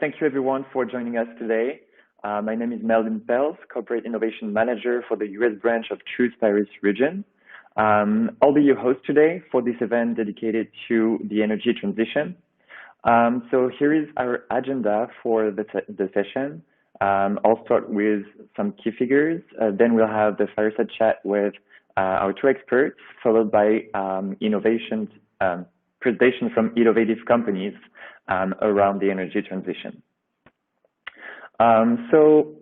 Thank you everyone for joining us today. My name is Melvin Pells, Corporate Innovation Manager for the US branch of Choose Paris region. I'll be your host today for this event dedicated to the energy transition. So here is our agenda for the session. I'll start with some key figures, then we'll have the fireside chat with our two experts, followed by presentation from innovative companies around the energy transition. So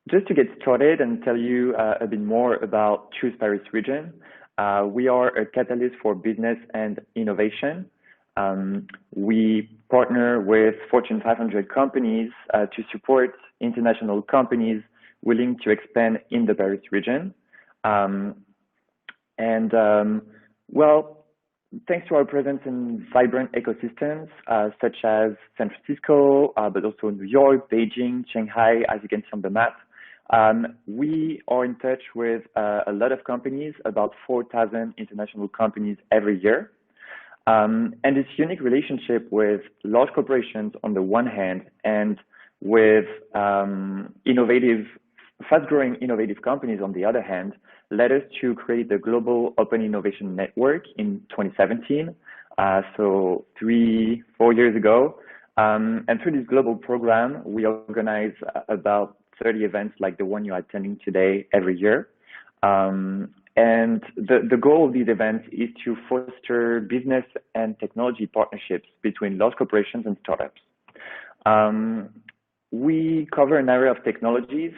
just to get started and tell you a bit more about Choose Paris region, we are a catalyst for business and innovation. We partner with Fortune 500 companies to support international companies willing to expand in the Paris region. Well, thanks to our presence in vibrant ecosystems such as San Francisco, but also New York, Beijing, Shanghai, as you can see on the map, we are in touch with a lot of companies, about 4,000 international companies every year. And this unique relationship with large corporations on the one hand and with fast-growing innovative companies on the other hand, led us to create the Global Open Innovation Network in 2017, so 3-4 years ago. And through this global program, we organize about 30 events like the one you're attending today every year. And the goal of these events is to foster business and technology partnerships between large corporations and startups. We cover an area of technologies.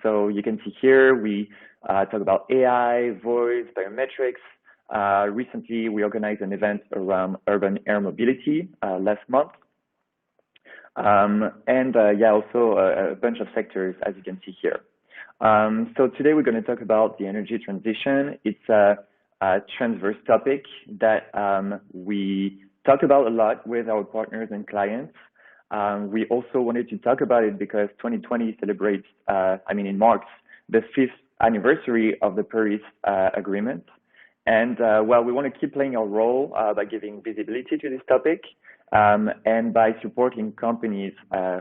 So you can see here, we talk about AI, voice, biometrics. Recently, we organized an event around urban air mobility last month. Also a bunch of sectors, as you can see here. So today we're going to talk about the energy transition. It's a transverse topic that we talk about a lot with our partners and clients. We also wanted to talk about it because 2020 celebrates, it marks the 5th anniversary of the Paris Agreement. And we want to keep playing our role by giving visibility to this topic and by supporting companies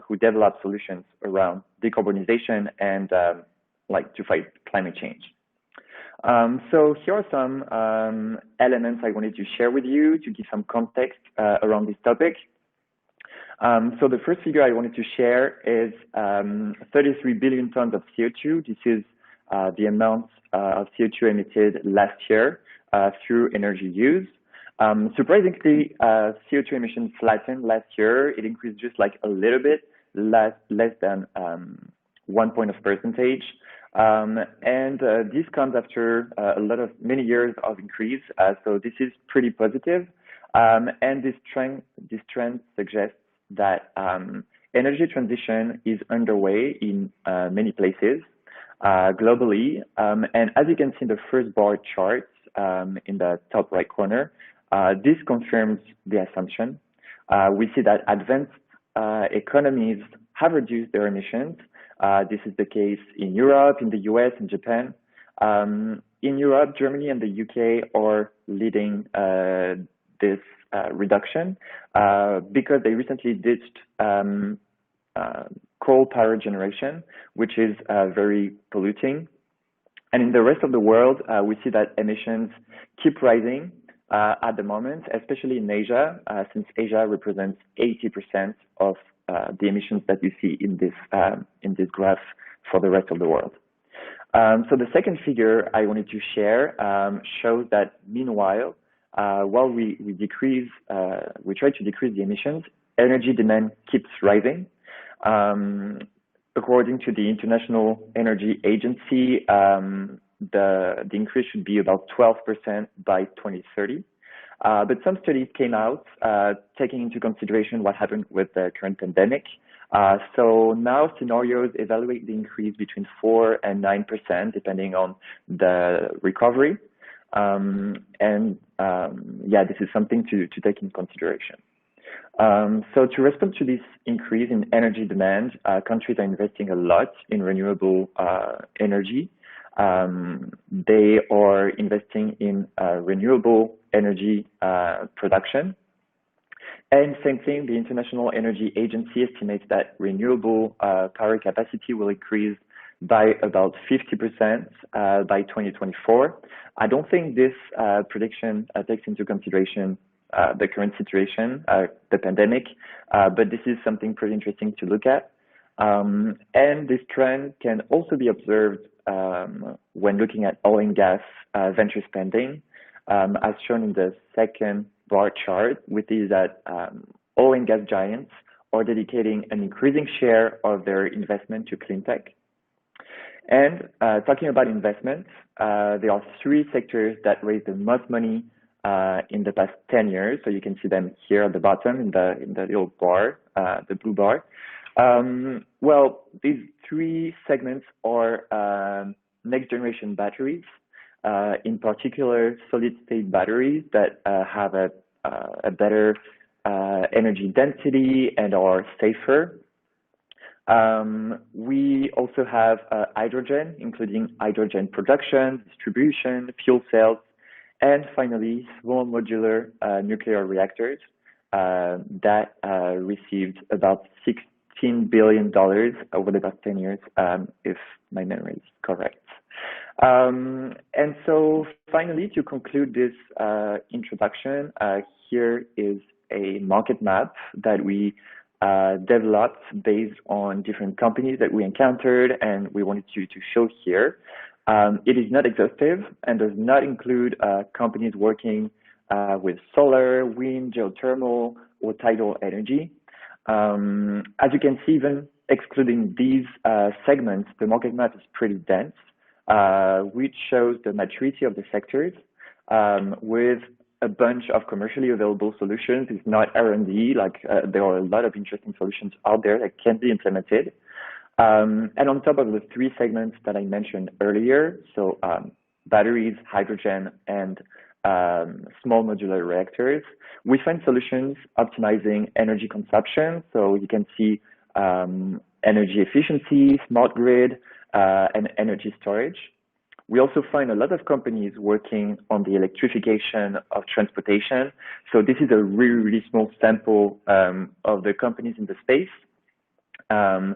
who develop solutions around decarbonization and to fight climate change. So here are some elements I wanted to share with you to give some context around this topic. So the first figure I wanted to share is 33 billion tons of CO2. This is the amount of CO2 emitted last year through energy use. Surprisingly, CO2 emissions flattened last year. It increased just like a little bit, less than 1 point of percentage. This comes after many years of increase. So this is pretty positive. And this trend suggests that energy transition is underway in many places globally. And as you can see in the first bar chart in the top right corner, this confirms the assumption. We see that advanced economies have reduced their emissions. This is the case in Europe, in the US, and Japan. In Europe, Germany and the UK are leading this reduction because they recently ditched coal power generation, which is very polluting. And in the rest of the world, we see that emissions keep rising at the moment, especially in Asia, since Asia represents 80% of the emissions that you see in this graph for the rest of the world. So the second figure I wanted to share shows that meanwhile, while we try to decrease the emissions, energy demand keeps rising. According to the International Energy Agency, the increase should be about 12% by 2030. But some studies came out taking into consideration what happened with the current pandemic. So now scenarios evaluate the increase between 4 and 9%, depending on the recovery. This is something to take into consideration. So to respond to this increase in energy demand, countries are investing a lot in renewable energy. They are investing in renewable energy production. And same thing, the International Energy Agency estimates that renewable power capacity will increase by about 50% by 2024. I don't think this prediction takes into consideration the current situation, the pandemic, but this is something pretty interesting to look at. And this trend can also be observed when looking at oil and gas venture spending, as shown in the second bar chart, which is that oil and gas giants are dedicating an increasing share of their investment to clean tech. And talking about investments, there are three sectors that raised the most money in the past 10 years. So you can see them here at the bottom in the little bar, the blue bar. Well, these three segments are next generation batteries, in particular solid state batteries that have a better energy density and are safer. We also have hydrogen, including hydrogen production, distribution, fuel cells, and finally small modular nuclear reactors that received about $16 billion over the past 10 years, if my memory is correct. And so finally, to conclude this introduction, here is a market map that we developed based on different companies that we encountered and we wanted to show here. It is not exhaustive and does not include companies working with solar, wind, geothermal, or tidal energy. As you can see, even excluding these segments, the market map is pretty dense, which shows the maturity of the sectors with a bunch of commercially available solutions. It's not R&D, like there are a lot of interesting solutions out there that can be implemented. And on top of the three segments that I mentioned earlier, so batteries, hydrogen, and small modular reactors, we find solutions optimizing energy consumption. So you can see energy efficiency, smart grid, and energy storage. We also find a lot of companies working on the electrification of transportation. So this is a really, really small sample of the companies in the space. There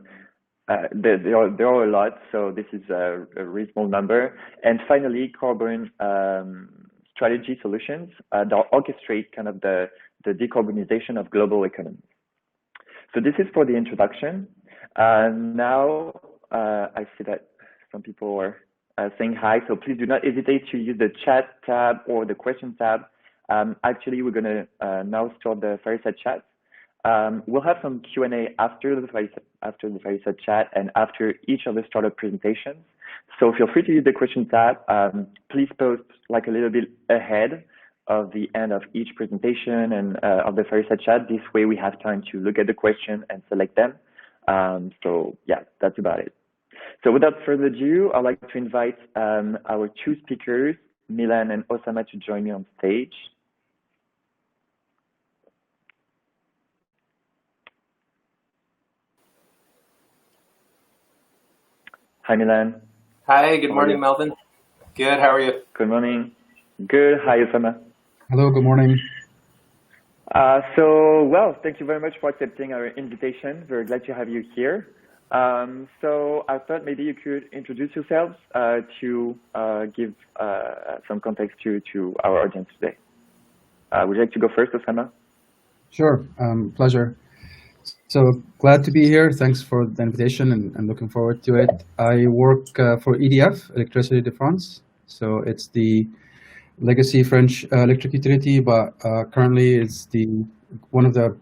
are a lot, so this is a really small number. And finally, carbon strategy solutions that orchestrate kind of the decarbonization of global economies. So this is for the introduction. Now I see that some people are saying hi, so please do not hesitate to use the chat tab or the question tab. Actually, we're going to now start the fireside chat. We'll have some Q&A after the fireside chat and after each of the startup presentations. So feel free to use the question tab. Please post like a little bit ahead of the end of each presentation and of the fireside chat. This way we have time to look at the question and select them. So yeah, that's about it. So without further ado, I'd like to invite our two speakers, Milan and Osama, to join me on stage. Hi, Milan. Hi, good morning, Melvin. Good, how are you? Good morning. Good. Hi, Osama. Hello, good morning. Well, thank you very much for accepting our invitation. Very glad to have you here. So I thought maybe you could introduce yourselves to give some context to our audience today. Would you like to go first, Osama? Sure, pleasure. So glad to be here. Thanks for the invitation and looking forward to it. I work for EDF, Electricity de France. So it's the legacy French electric utility, but currently it's one of the,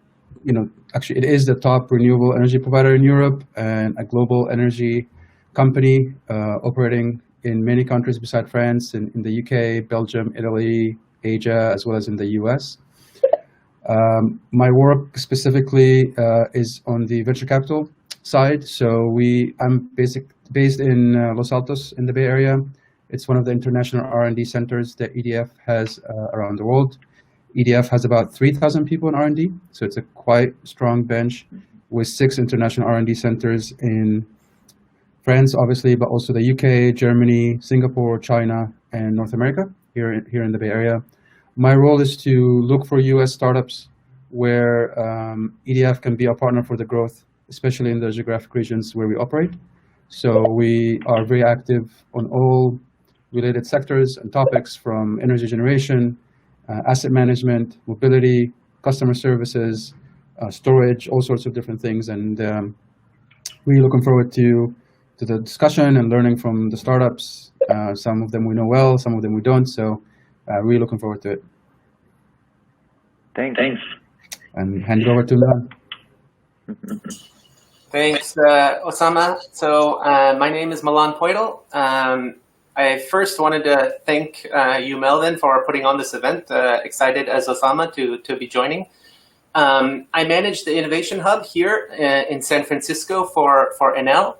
actually it is the top renewable energy provider in Europe and a global energy company operating in many countries besides France, in the UK, Belgium, Italy, Asia, as well as in the US. My work specifically is on the venture capital side. So I'm based in Los Altos in the Bay Area. It's one of the international R&D centers that EDF has around the world. EDF has about 3,000 people in R&D, so it's a quite strong bench with 6 international R&D centers in France, obviously, but also the UK, Germany, Singapore, China, and North America here in the Bay Area. My role is to look for US startups where EDF can be a partner for the growth, especially in the geographic regions where we operate. So we are very active on all related sectors and topics, from energy generation, asset management, mobility, customer services, storage, all sorts of different things. And really looking forward to the discussion and learning from the startups. Some of them we know well, some of them we don't. So really looking forward to it. Thanks. And hand it over to Milan. Thanks, Osama. So my name is Milan Poidl. I first wanted to thank you, Melvin, for putting on this event. Excited as Osama to be joining. I manage the Innovation Hub here in San Francisco for Enel.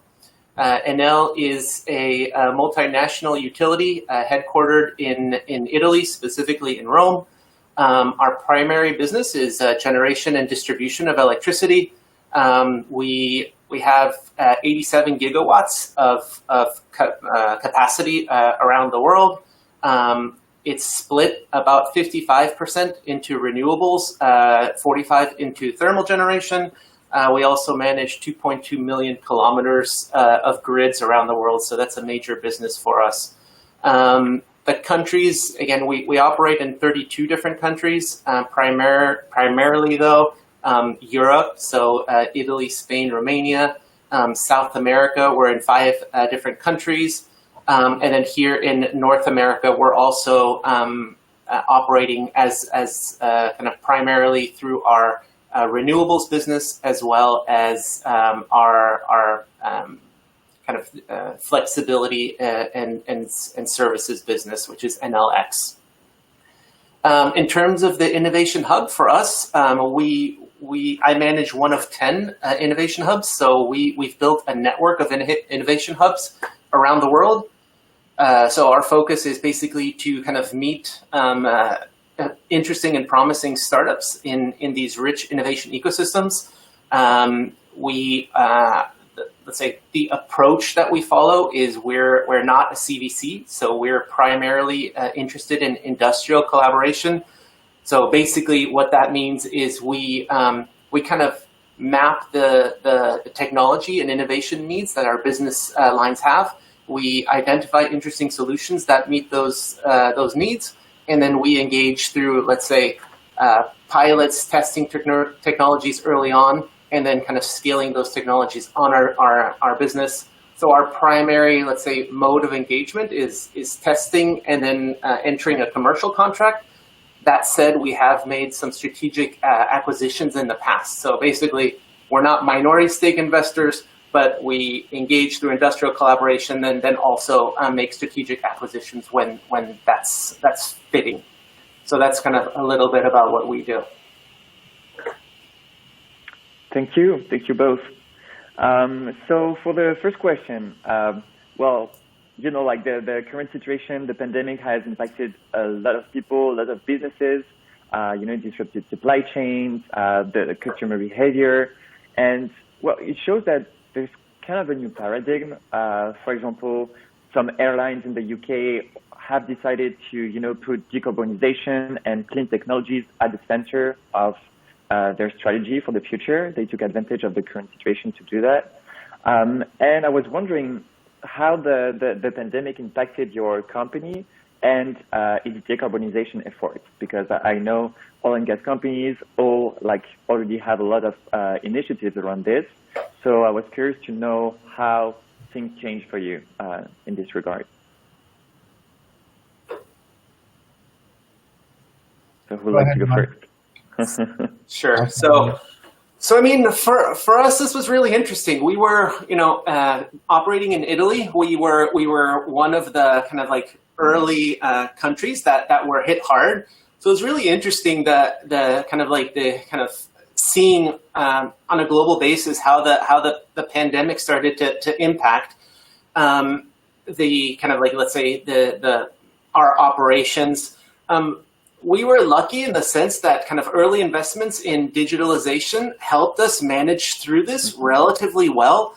Enel is a multinational utility headquartered in Italy, specifically in Rome. Our primary business is generation and distribution of electricity. We have 87 gigawatts of capacity around the world. It's split about 55% into renewables, 45% into thermal generation. We also manage 2.2 million kilometers of grids around the world, so that's a major business for us. The countries, again, we operate in 32 different countries, primarily though, Europe, so Italy, Spain, Romania. South America, we're in 5 different countries. And then here in North America, we're also operating as kind of primarily through our renewables business, as well as our kind of flexibility and services business, which is NLX. In terms of the Innovation Hub for us, I manage one of 10 innovation hubs. So we've built a network of innovation hubs around the world. So our focus is basically to kind of meet interesting and promising startups in these rich innovation ecosystems. Let's say the approach that we follow is we're not a CVC, so we're primarily interested in industrial collaboration. So basically what that means is we kind of map the technology and innovation needs that our business lines have. We identify interesting solutions that meet those needs, and then we engage through, let's say, pilots, testing technologies early on, and then kind of scaling those technologies on our business. So our primary, let's say, mode of engagement is testing and then entering a commercial contract. That said, we have made some strategic acquisitions in the past. So basically, we're not minority stake investors, but we engage through industrial collaboration and then also make strategic acquisitions when that's fitting. So that's kind of a little bit about what we do. Thank you both. So for the first question, well, you know, like the current situation, the pandemic has impacted a lot of people, a lot of businesses, disrupted supply chains, the customer behavior. And well, it shows that there's kind of a new paradigm. For example, some airlines in the UK have decided to, put decarbonization and clean technologies at the center of their strategy for the future. They took advantage of the current situation to do that. And I was wondering how the pandemic impacted your company and its decarbonization efforts, because I know oil and gas companies already have a lot of initiatives around this. So I was curious to know how things changed for you in this regard. So who would like to go first? Sure. So I mean, for us, this was really interesting. We were, operating in Italy. We were one of the kind of like early countries that were hit hard. So it was really interesting that the kind of seeing on a global basis how the pandemic started to impact the kind of like, let's say, our operations. We were lucky in the sense that kind of early investments in digitalization helped us manage through this relatively well.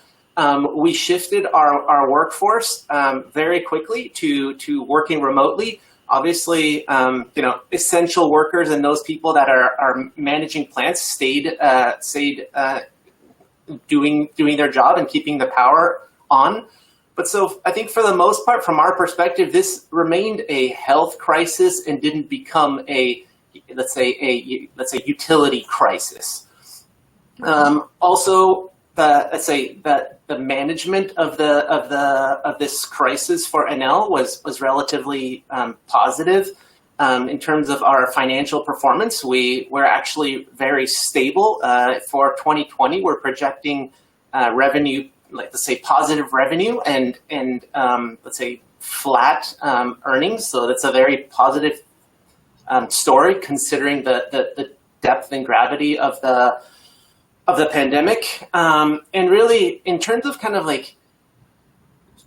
We shifted our workforce very quickly to working remotely. obviously, essential workers and those people that are managing plants stayed doing their job and keeping the power on. But so I think for the most part, from our perspective, this remained a health crisis and didn't become let's say utility crisis. Also, let's say that the management of this crisis for Enel was relatively positive. In terms of our financial performance, we're actually very stable. For 2020, we're projecting revenue, let's say positive revenue and let's say flat earnings. So that's a very positive story considering the depth and gravity of the pandemic. And really, in terms of kind of like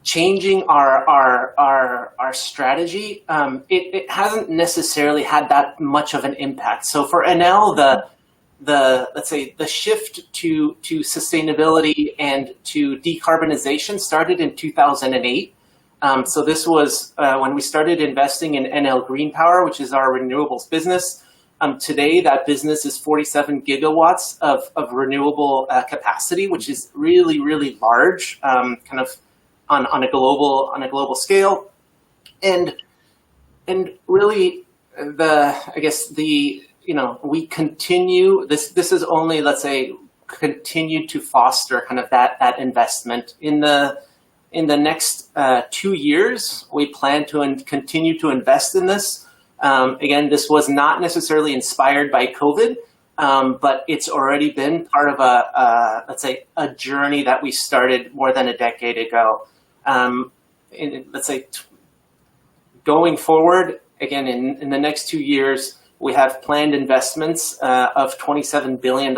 changing our strategy, it hasn't necessarily had that much of an impact. So for Enel, let's say the shift to sustainability and to decarbonization started in 2008. So this was when we started investing in Enel Green Power, which is our renewables business. Today, that business is 47 gigawatts of renewable capacity, which is really, really large, kind of on a global scale, and really we continue this is only, let's say, continue to foster kind of that investment in the next 2 years. We plan to continue to invest in this. Again, this was not necessarily inspired by COVID, but it's already been part of let's say a journey that we started more than a decade ago. Let's say going forward, again, in the next 2 years, we have planned investments of $27 billion,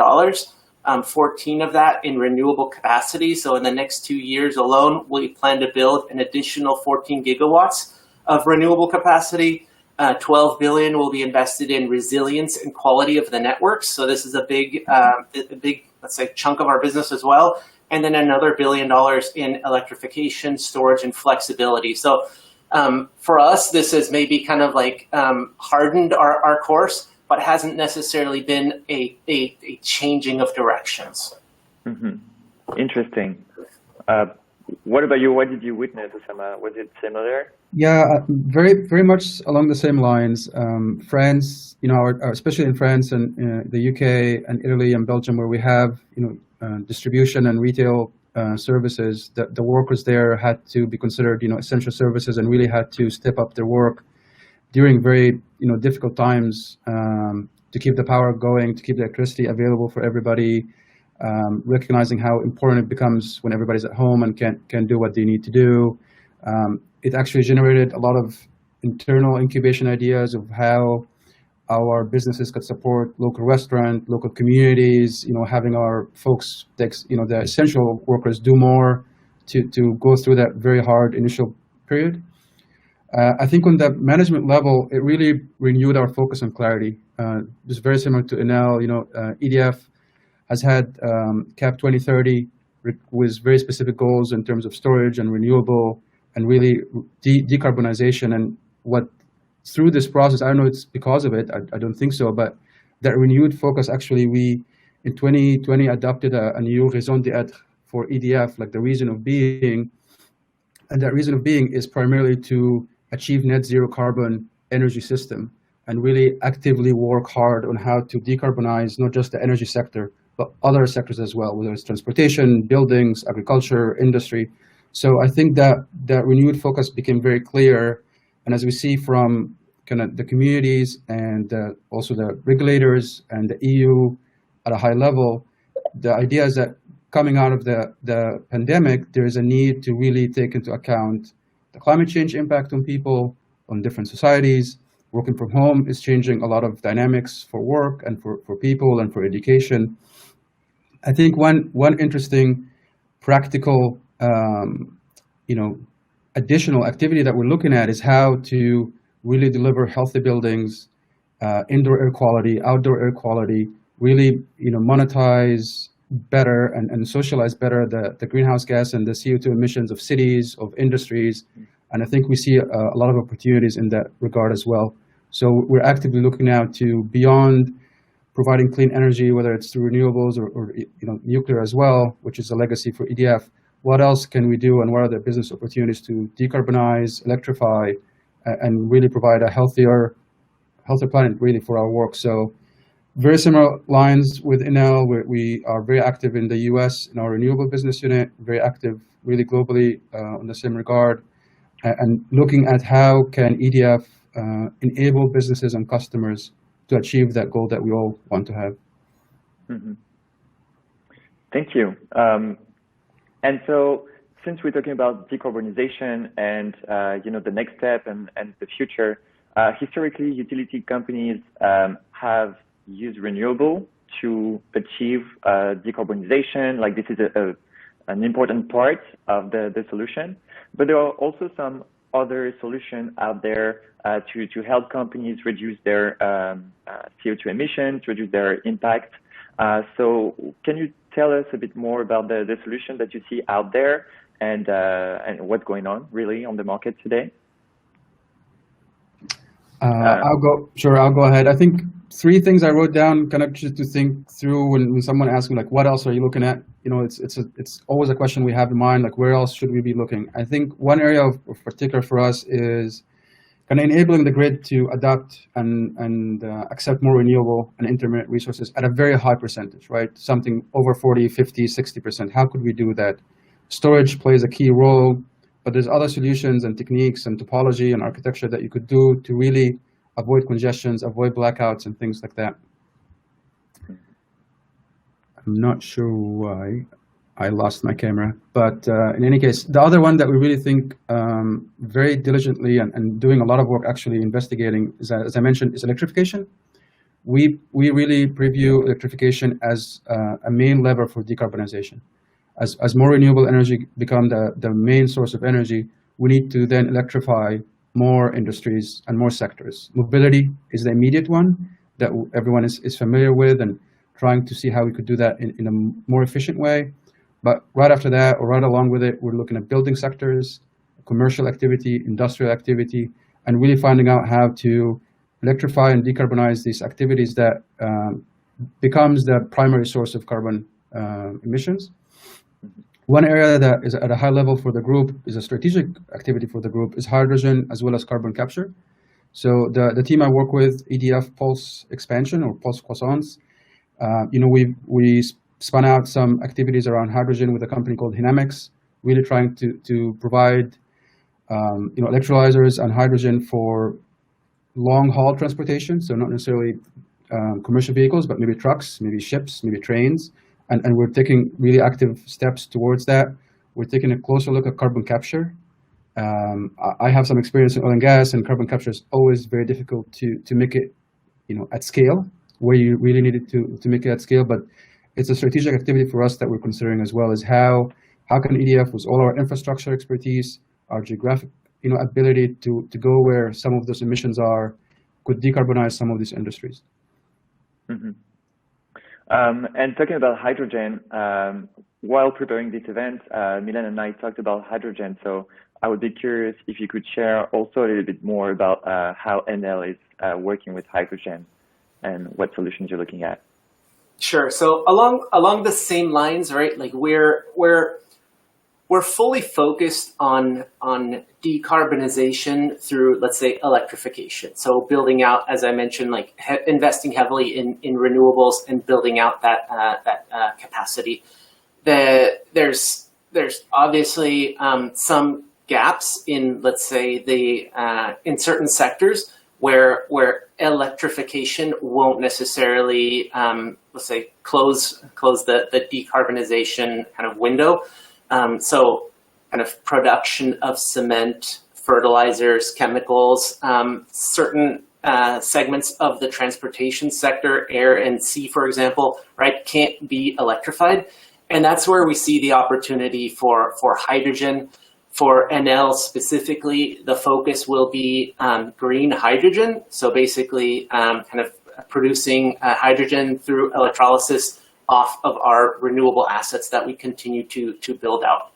14 of that in renewable capacity. So in the next 2 years alone, we plan to build an additional 14 gigawatts of renewable capacity. 12 billion will be invested in resilience and quality of the networks. So this is a big, let's say, chunk of our business as well. And then another $1 billion in electrification, storage, and flexibility. So for us, this has maybe kind of like hardened our course, but hasn't necessarily been a changing of directions. Mm-hmm. Interesting. What about you? What did you witness, Osama? Was it similar? Yeah, very, very much along the same lines. France, especially in France and the UK and Italy and Belgium, where we have, distribution and retail services, the workers there had to be considered, essential services and really had to step up their work during very, difficult times to keep the power going, to keep the electricity available for everybody, recognizing how important it becomes when everybody's at home and can do what they need to do. It actually generated a lot of internal incubation ideas of how our businesses could support local restaurant, local communities, having our folks, the essential workers do more to go through that very hard initial period. I think on the management level, it really renewed our focus on clarity. Just very similar to Enel, EDF has had CAP 2030 with very specific goals in terms of storage and renewable and really decarbonization. And what through this process, I don't know it's because of it, I don't think so, but that renewed focus, actually, we in 2020 adopted a new raison d'être for EDF, like the reason of being. And that reason of being is primarily to achieve net zero carbon energy system and really actively work hard on how to decarbonize not just the energy sector, but other sectors as well, whether it's transportation, buildings, agriculture, industry. So I think that renewed focus became very clear. And as we see from kind of the communities and also the regulators and the EU at a high level, the idea is that coming out of the pandemic, there is a need to really take into account the climate change impact on people, on different societies. Working from home is changing a lot of dynamics for work and for people and for education. I think one interesting practical additional activity that we're looking at is how to really deliver healthy buildings, indoor air quality, outdoor air quality, really monetize better and socialize better the greenhouse gas and the CO2 emissions of cities, of industries, And I think we see a lot of opportunities in that regard as well. So we're actively looking now to beyond providing clean energy, whether it's through renewables or nuclear as well, which is a legacy for EDF. What else can we do, and what are the business opportunities to decarbonize, electrify, and really provide a healthier planet really for our work? So very similar lines with Enel. We are very active in the US in our renewable business unit, very active really globally in the same regard, and looking at how can EDF enable businesses and customers to achieve that goal that we all want to have. Mm-hmm. Thank you. And so, since we're talking about decarbonization and the next step and the future, historically, utility companies have used renewable to achieve decarbonization. Like this is an important part of the solution, but there are also some other solutions out there to help companies reduce their CO2 emissions, reduce their impact. So can you tell us a bit more about the solution that you see out there and what's going on really on the market today? I'll go ahead. I think three things I wrote down kind of just to think through when someone asks me, like, what else are you looking at? It's always a question we have in mind, like, where else should we be looking? I think one area of particular for us is kind of enabling the grid to adapt and accept more renewable and intermittent resources at a very high percentage, right? Something over 40, 50, 60%. How could we do that? Storage plays a key role, but there's other solutions and techniques and topology and architecture that you could do to really avoid congestions, avoid blackouts and things like that. I'm not sure why I lost my camera, but in any case, the other one that we really think very diligently and doing a lot of work actually investigating is, as I mentioned, is electrification. We really preview electrification as a main lever for decarbonization. As more renewable energy become the main source of energy, we need to then electrify more industries and more sectors. Mobility is the immediate one that everyone is familiar with, and trying to see how we could do that in a more efficient way. But right after that, or right along with it, we're looking at building sectors, commercial activity, industrial activity, and really finding out how to electrify and decarbonize these activities that becomes the primary source of carbon emissions. One area that is at a high level for the group, is a strategic activity for the group, is hydrogen as well as carbon capture. So the team I work with, EDF Pulse Expansion or Pulse Croissants, we spun out some activities around hydrogen with a company called Dynamics, really trying to provide electrolyzers and hydrogen for long-haul transportation. So not necessarily commercial vehicles, but maybe trucks, maybe ships, maybe trains. And we're taking really active steps towards that. We're taking a closer look at carbon capture. I have some experience in oil and gas, and carbon capture is always very difficult to make it, at scale, where you really need it to make it at scale. But it's a strategic activity for us that we're considering as well, is how can EDF, with all our infrastructure expertise, our geographic ability to go where some of those emissions are, could decarbonize some of these industries. Mm-hmm. And talking about hydrogen, while preparing this event, Milan and I talked about hydrogen. So I would be curious if you could share also a little bit more about how Enel is working with hydrogen and what solutions you're looking at. Sure. So along the same lines, right? Like we're fully focused on decarbonization through, let's say, electrification. So building out, as I mentioned, like investing heavily in renewables and building out that capacity. There's obviously some gaps in, let's say, in certain sectors where electrification won't necessarily, let's say, close the decarbonization kind of window. So kind of production of cement, fertilizers, chemicals, certain segments of the transportation sector, air and sea, for example, right, can't be electrified. And that's where we see the opportunity for hydrogen. For Enel specifically, the focus will be green hydrogen. So basically kind of producing hydrogen through electrolysis off of our renewable assets that we continue to build out.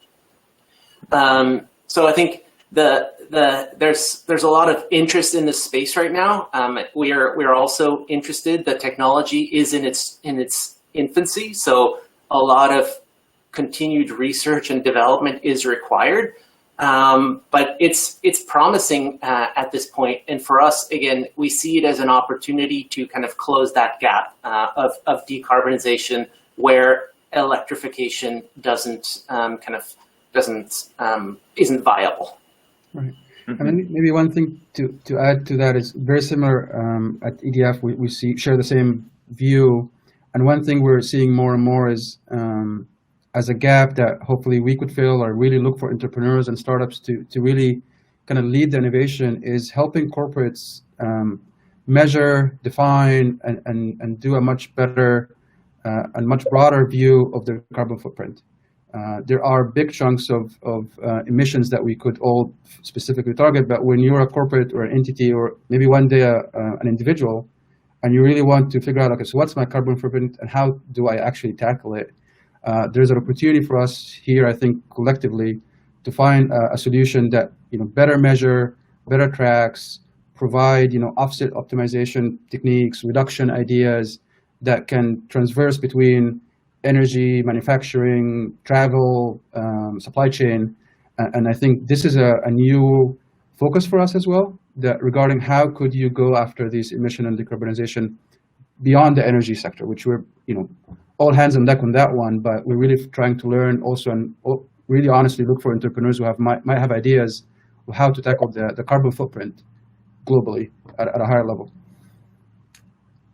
So I think there's a lot of interest in this space right now. We are also interested. The technology is in its infancy, so a lot of continued research and development is required. But it's promising at this point, and for us, again, we see it as an opportunity to kind of close that gap of decarbonization where electrification isn't viable. Right. Mm-hmm. And maybe one thing to add to that is very similar. At EDF, we share the same view, and one thing we're seeing more and more is as a gap that hopefully we could fill, or really look for entrepreneurs and startups to really kind of lead the innovation, is helping corporates measure, define, and do a much better and much broader view of their carbon footprint. There are big chunks of emissions that we could all specifically target, but when you're a corporate or an entity, or maybe one day an individual, and you really want to figure out, okay, so what's my carbon footprint and how do I actually tackle it? There's an opportunity for us here, I think, collectively, to find a solution that better measure, better tracks, provide offset optimization techniques, reduction ideas that can transverse between energy, manufacturing, travel, supply chain, and I think this is a new focus for us as well. That regarding how could you go after these emission and decarbonization beyond the energy sector, which we're all hands on deck on that one, but we're really trying to learn also and really honestly look for entrepreneurs who might have ideas of how to tackle the carbon footprint globally at a higher level.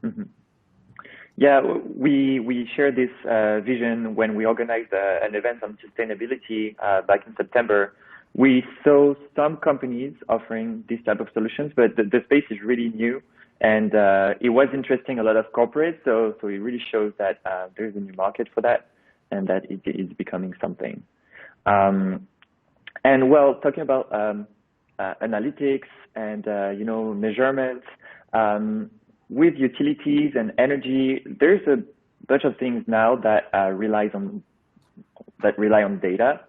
Mm-hmm. Yeah, we shared this vision when we organized an event on sustainability back in September. We saw some companies offering this type of solutions, but the space is really new. And it was interesting, a lot of corporates, so it really shows that there's a new market for that, and that it is becoming something. And well, talking about analytics and measurements, with utilities and energy, there's a bunch of things now that rely on data.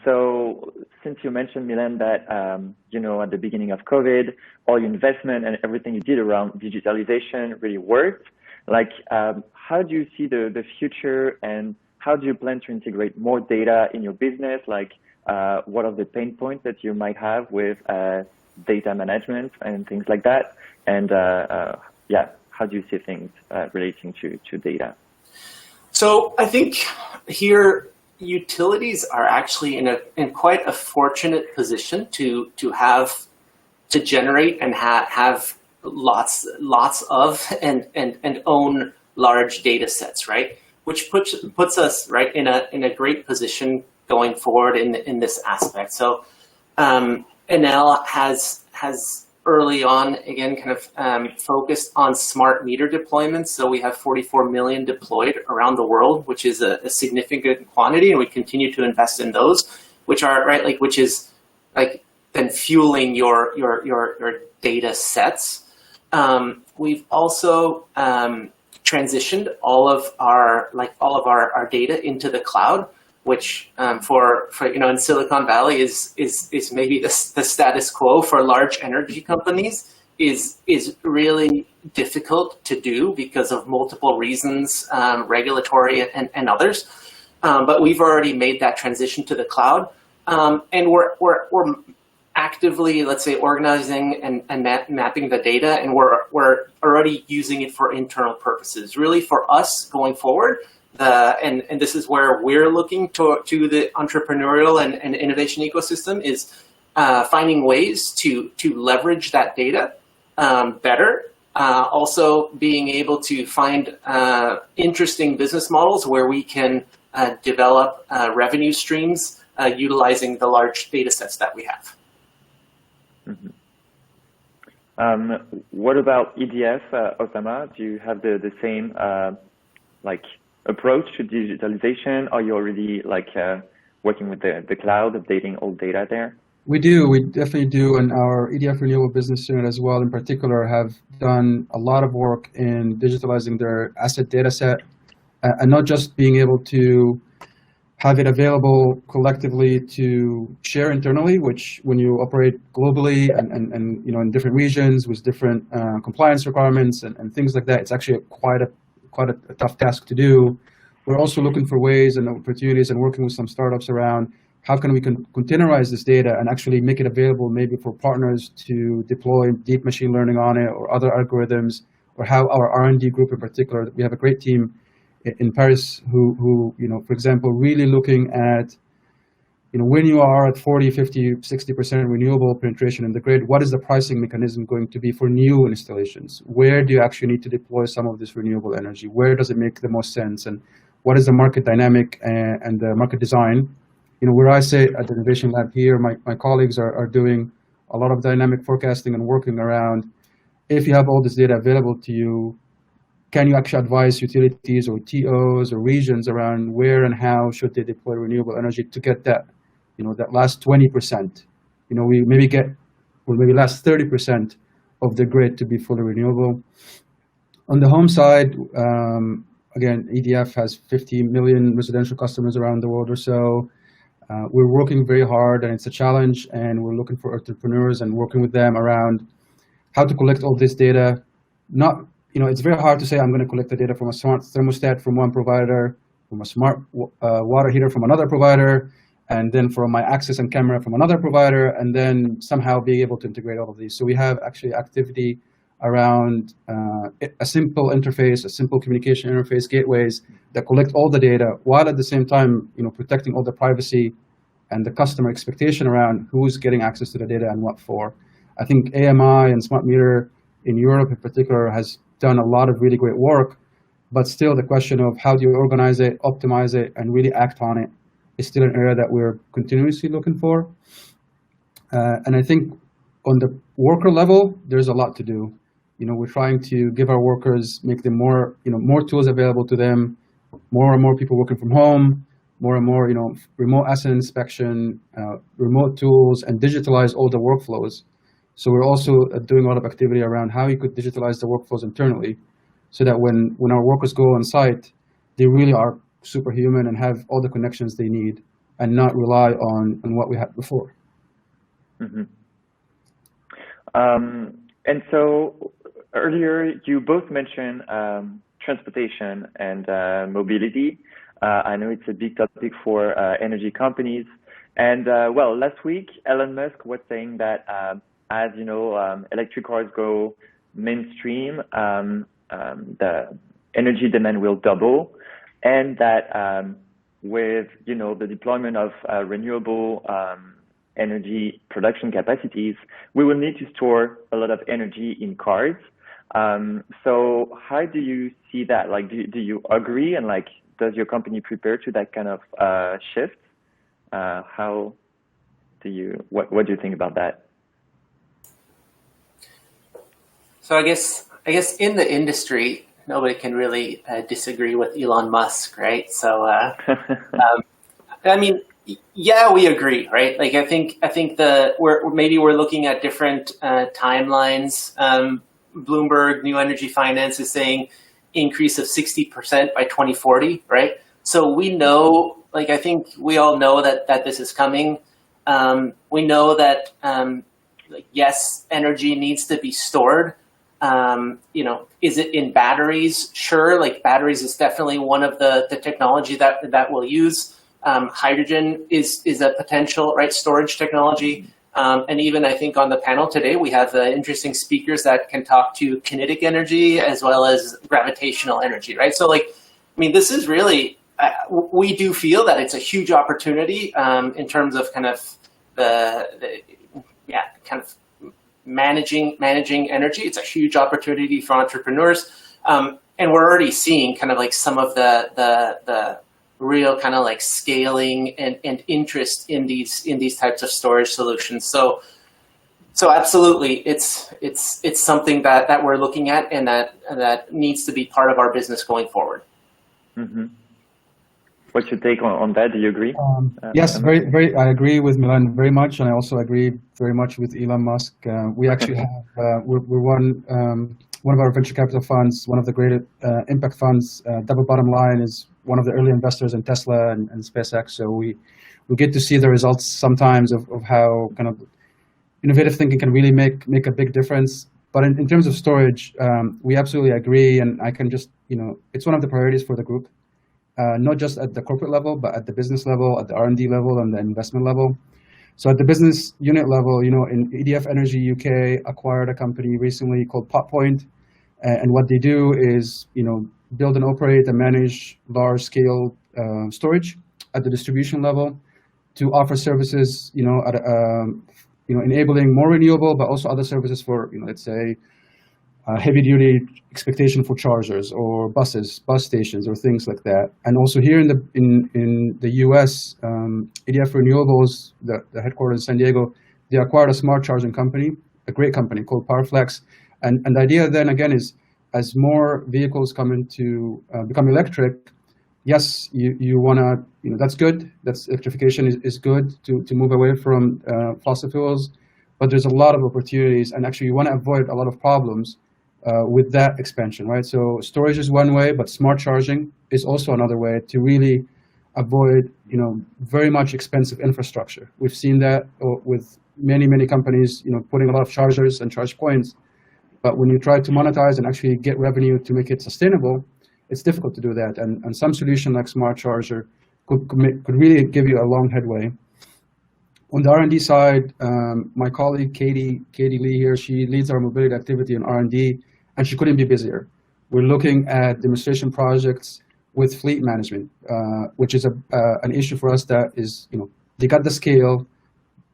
So since you mentioned, Milan, that at the beginning of COVID, all your investment and everything you did around digitalization really worked. Like, how do you see the future, and how do you plan to integrate more data in your business? Like, what are the pain points that you might have with data management and things like that? And how do you see things relating to data? So I think here, utilities are actually in quite a fortunate position to generate and have lots of and own large data sets, right? Which puts us right in a great position going forward in this aspect. So Enel has early on, again, kind of focused on smart meter deployments. So we have 44 million deployed around the world, which is a significant quantity, and we continue to invest in those, which are which is then fueling your data sets. We've also transitioned all of our data into the cloud, which for in Silicon Valley is maybe the status quo for large energy companies is really difficult to do because of multiple reasons, regulatory and others. But we've already made that transition to the cloud, and we're actively, let's say, organizing and mapping the data, and we're already using it for internal purposes. Really, for us going forward. And this is where we're looking to the entrepreneurial and innovation ecosystem is finding ways to leverage that data better. Also being able to find interesting business models where we can develop revenue streams utilizing the large data sets that we have. Mm-hmm. What about EDF, Osama? Do you have the same approach to digitalization? Are you already working with the cloud, updating old data there? We definitely do, and our EDF Renewable business unit as well in particular have done a lot of work in digitalizing their asset data set, and not just being able to have it available collectively to share internally, which when you operate globally and in different regions with different compliance requirements and things like that, it's actually quite a tough task to do. We're also looking for ways and opportunities and working with some startups around how can we containerize this data and actually make it available maybe for partners to deploy deep machine learning on it or other algorithms, or how our R&D group in particular, we have a great team in Paris who for example, really looking at, when you are at 40, 50, 60% renewable penetration in the grid, what is the pricing mechanism going to be for new installations? Where do you actually need to deploy some of this renewable energy? Where does it make the most sense? And what is the market dynamic and the market design? Where I sit at the Innovation Lab here, my colleagues are doing a lot of dynamic forecasting and working around, if you have all this data available to you, can you actually advise utilities or TOs or regions around where and how should they deploy renewable energy to get that, that last 20%? We maybe last 30% of the grid to be fully renewable. On the home side, again, EDF has 50 million residential customers around the world or so. We're working very hard, and it's a challenge, and we're looking for entrepreneurs and working with them around how to collect all this data. It's very hard to say I'm going to collect the data from a smart thermostat from one provider, from a smart water heater from another provider, and then from my access and camera from another provider, and then somehow be able to integrate all of these. So we have actually activity around a simple interface, a simple communication interface, gateways that collect all the data, while at the same time, protecting all the privacy and the customer expectation around who's getting access to the data and what for. I think AMI and Smart Meter in Europe in particular has done a lot of really great work, but still the question of how do you organize it, optimize it, and really act on it is still an area that we're continuously looking for. And I think on the worker level, there's a lot to do. We're trying to give our workers, make them more tools available to them, more and more people working from home, more and more, remote asset inspection, remote tools, and digitalize all the workflows. So we're also doing a lot of activity around how you could digitalize the workflows internally, so that when our workers go on site, they really are superhuman and have all the connections they need, and not rely on what we had before. Mm-hmm. And so earlier you both mentioned transportation and mobility. I know it's a big topic for energy companies. And last week, Elon Musk was saying that as electric cars go mainstream, the energy demand will double, and that with the deployment of renewable energy production capacities, we will need to store a lot of energy in cars. So how do you see that? Like, do you agree? And does your company prepare to that kind of shift? What do you think about that? So I guess in the industry, nobody can really disagree with Elon Musk, right? So yeah, we agree, right? I think we're looking at different timelines. Bloomberg New Energy Finance is saying increase of 60% by 2040, right? So we know, I think we all know that this is coming. We know that yes, energy needs to be stored. Is it in batteries? Sure, batteries is definitely one of the technology that we'll use. Hydrogen is a potential, right, storage technology. And even I think on the panel today, we have interesting speakers that can talk to kinetic energy as well as gravitational energy, right? So this is really, we do feel that it's a huge opportunity in terms of kind of managing energy. It's a huge opportunity for entrepreneurs. And we're already seeing kind of some of the real kind of scaling and interest in these types of storage solutions. So absolutely, it's something that we're looking at, and that needs to be part of our business going forward. Mm-hmm. What's your take on that? Do you agree? Yes, very. I agree with Milan very much, and I also agree very much with Elon Musk. We actually have we're one one of our venture capital funds, one of the great impact funds. Double Bottom Line is one of the early investors in Tesla and SpaceX. So we get to see the results sometimes of how kind of innovative thinking can really make a big difference. But in terms of storage, we absolutely agree, and I can just, it's one of the priorities for the group, not just at the corporate level, but at the business level, at the R&D level, and the investment level. So at the business unit level, in EDF Energy UK acquired a company recently called PotPoint, and what they do is, build and operate and manage large-scale storage at the distribution level to offer services, at enabling more renewable, but also other services for, let's say, heavy-duty expectation for chargers or bus stations or things like that. And also here in the U.S., EDF Renewables, the headquarters in San Diego, they acquired a smart charging company, a great company called PowerFlex. And the idea then again is, as more vehicles come into become electric, yes, you want to, that's good. That's electrification is good to move away from fossil fuels, but there's a lot of opportunities, and actually you want to avoid a lot of problems with that expansion, right? So storage is one way, but smart charging is also another way to really avoid, very much expensive infrastructure. We've seen that with many companies, putting a lot of chargers and charge points, but when you try to monetize and actually get revenue to make it sustainable, it's difficult to do that. And some solution like smart charger could really give you a long headway. On the R&D side, my colleague Katie Lee here, she leads our mobility activity in R&D, and she couldn't be busier. We're looking at demonstration projects with fleet management, which is an issue for us that is, they got the scale,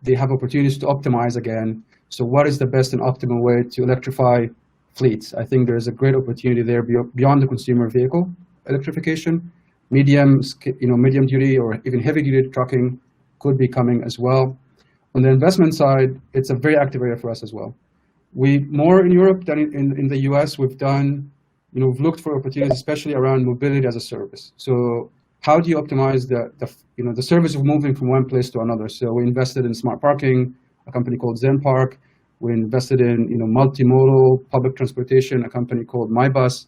they have opportunities to optimize again. So what is the best and optimal way to electrify fleets? I think there's a great opportunity there beyond the consumer vehicle electrification. Medium duty or even heavy duty trucking could be coming as well. On the investment side, it's a very active area for us as well. More in Europe than in the US, we've looked for opportunities, especially around mobility as a service. So how do you optimize the service of moving from one place to another? So we invested in smart parking, a company called Zen Park. We invested in multimodal public transportation, a company called MyBus.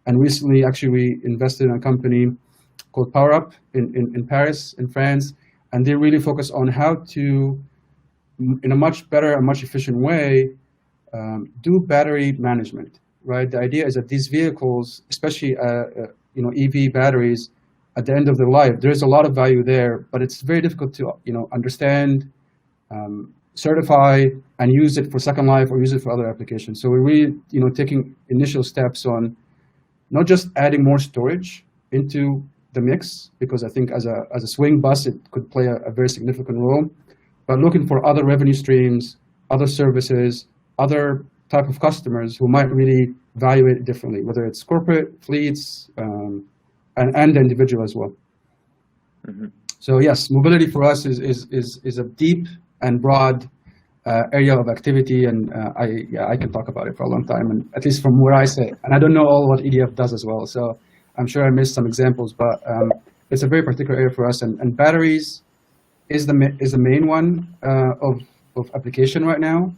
And recently, actually, we invested in a company called PowerUp in Paris, in France. And they really focus on how to, in a much better and much efficient way, do battery management, right? The idea is that these vehicles, especially EV batteries, at the end of their life, there's a lot of value there, but it's very difficult to understand, certify, and use it for second life or use it for other applications. So we're really taking initial steps on not just adding more storage into the mix, because I think as a swing bus it could play a very significant role, but looking for other revenue streams, other services, other type of customers who might really value it differently, whether it's corporate, fleets, and the individual as well. Mm-hmm. So yes, mobility for us is a deep and broad area of activity, and I can talk about it for a long time, and at least from where I sit. And I don't know all what EDF does as well, so I'm sure I missed some examples, but it's a very particular area for us, and batteries is the main one of application right now.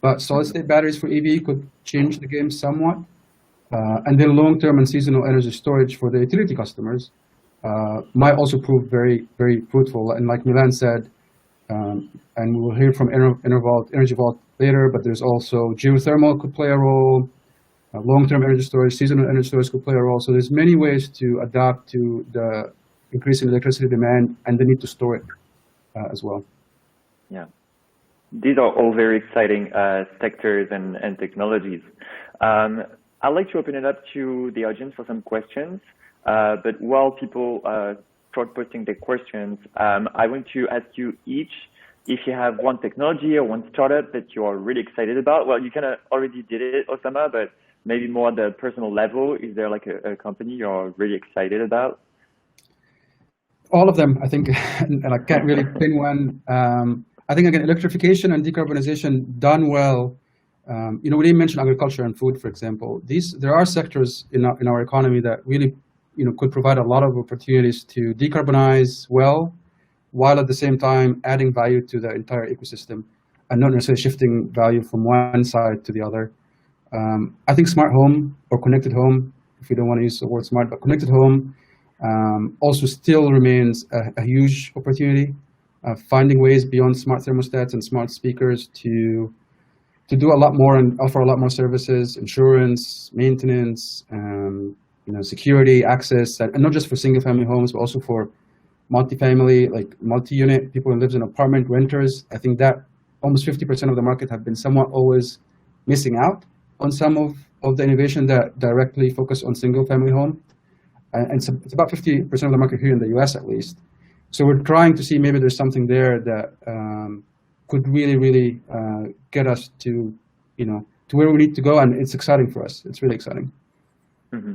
But solid-state batteries for EV could change the game somewhat. And then long-term and seasonal energy storage for the utility customers might also prove very, very fruitful. And like Milan said, and we will hear from Energy Vault later, but there's also geothermal could play a role, long-term energy storage, seasonal energy storage could play a role. So there's many ways to adapt to the increasing electricity demand and the need to store it as well. Yeah. These are all very exciting sectors and technologies. I'd like to open it up to the audience for some questions. But while people start posting their questions, I want to ask you each if you have one technology or one startup that you are really excited about. Well, you kind of already did it, Osama, but maybe more at the personal level. Is there like a company you're really excited about? All of them, I think, and I can't really pin one. I think, again, electrification and decarbonization done well. We didn't mention agriculture and food, for example. There are sectors in our economy that really, could provide a lot of opportunities to decarbonize well, while at the same time adding value to the entire ecosystem, and not necessarily shifting value from one side to the other. I think smart home or connected home, if you don't want to use the word smart, but connected home also still remains a huge opportunity. Finding ways beyond smart thermostats and smart speakers to do a lot more and offer a lot more services, insurance, maintenance, security, access, and not just for single-family homes, but also for multifamily, like multi-unit, people who live in apartment, renters. I think that almost 50% of the market have been somewhat always missing out on some of the innovation that directly focus on single-family home. And it's about 50% of the market here in the US at least. So we're trying to see maybe there's something there that could really get us to where we need to go, and it's exciting for us. It's really exciting. Mm-hmm.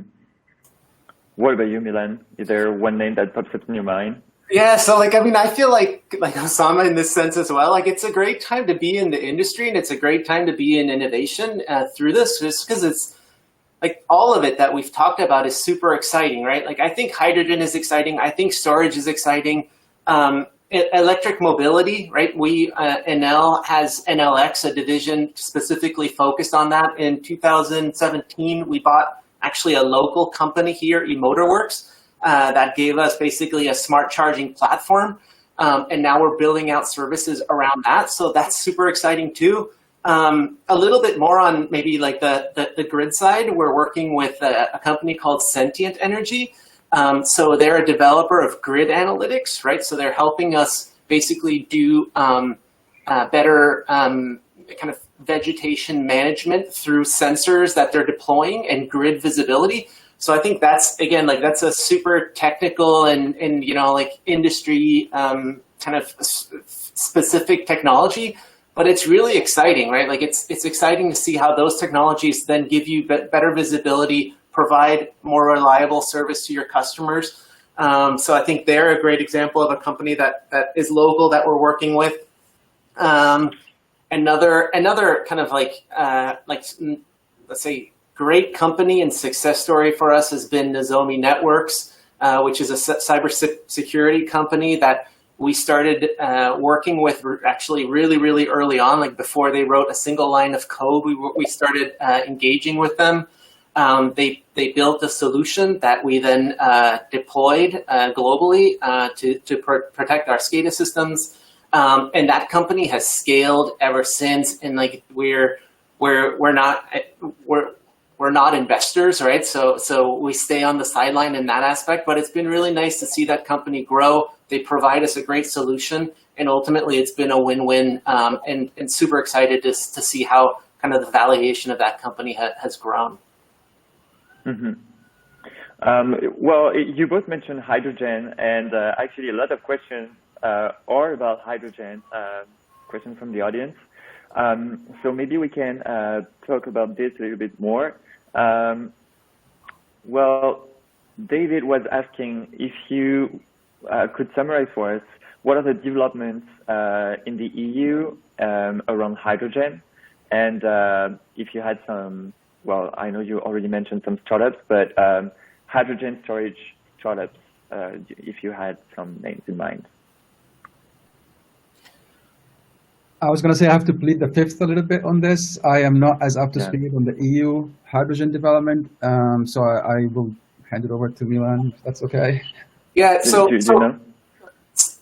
What about you, Milan? Is there one name that pops up in your mind? Yeah, so I feel like Osama in this sense as well. Like, it's a great time to be in the industry, and it's a great time to be in innovation through this, just because it's like all of it that we've talked about is super exciting, right? Like, I think hydrogen is exciting. I think storage is exciting. Electric mobility, right? Enel has NLX, a division specifically focused on that. In 2017, we bought actually a local company here, eMotorworks, that gave us basically a smart charging platform. And now we're building out services around that. So that's super exciting too. A little bit more on maybe like the grid side, we're working with a company called Sentient Energy. So they're a developer of grid analytics, right? So they're helping us basically do better kind of vegetation management through sensors that they're deploying and grid visibility. So I think that's, again, like that's a super technical and like industry kind of specific technology, but it's really exciting, right? Like it's exciting to see how those technologies then give you better visibility, provide more reliable service to your customers. So I think they're a great example of a company that is local that we're working with. Another kind of like let's say great company and success story for us has been Nazomi Networks, which is a cybersecurity company that we started working with actually really early on, like before they wrote a single line of code. We started engaging with them. They built a solution that we then deployed globally to protect our SCADA systems. And that company has scaled ever since. And like we're not investors, right? So we stay on the sideline in that aspect. But it's been really nice to see that company grow. They provide us a great solution, and ultimately it's been a win-win. And super excited to see how kind of the valuation of that company has grown. Mm-hmm. Well, you both mentioned hydrogen, and actually a lot of questions are about hydrogen, questions from the audience. So maybe we can talk about this a little bit more. Well, David was asking if you could summarize for us what are the developments in the EU around hydrogen, and if you had some. Well, I know you already mentioned some startups, but hydrogen storage startups, if you had some names in mind. I was going to say I have to plead the fifth a little bit on this. I am not as up to speed on the EU hydrogen development, so I will hand it over to Milan, if that's okay. Yeah,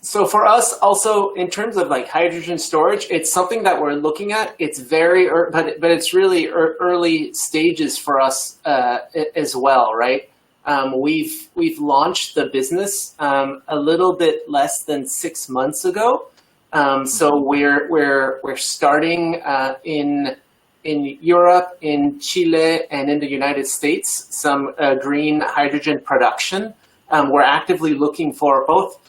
so for us also, in terms of like hydrogen storage, it's something that we're looking at. It's very, but it's really early stages for us as well, right? We've launched the business a little bit less than 6 months ago. So we're starting in Europe, in Chile, and in the United States some green hydrogen production. We're actively looking for both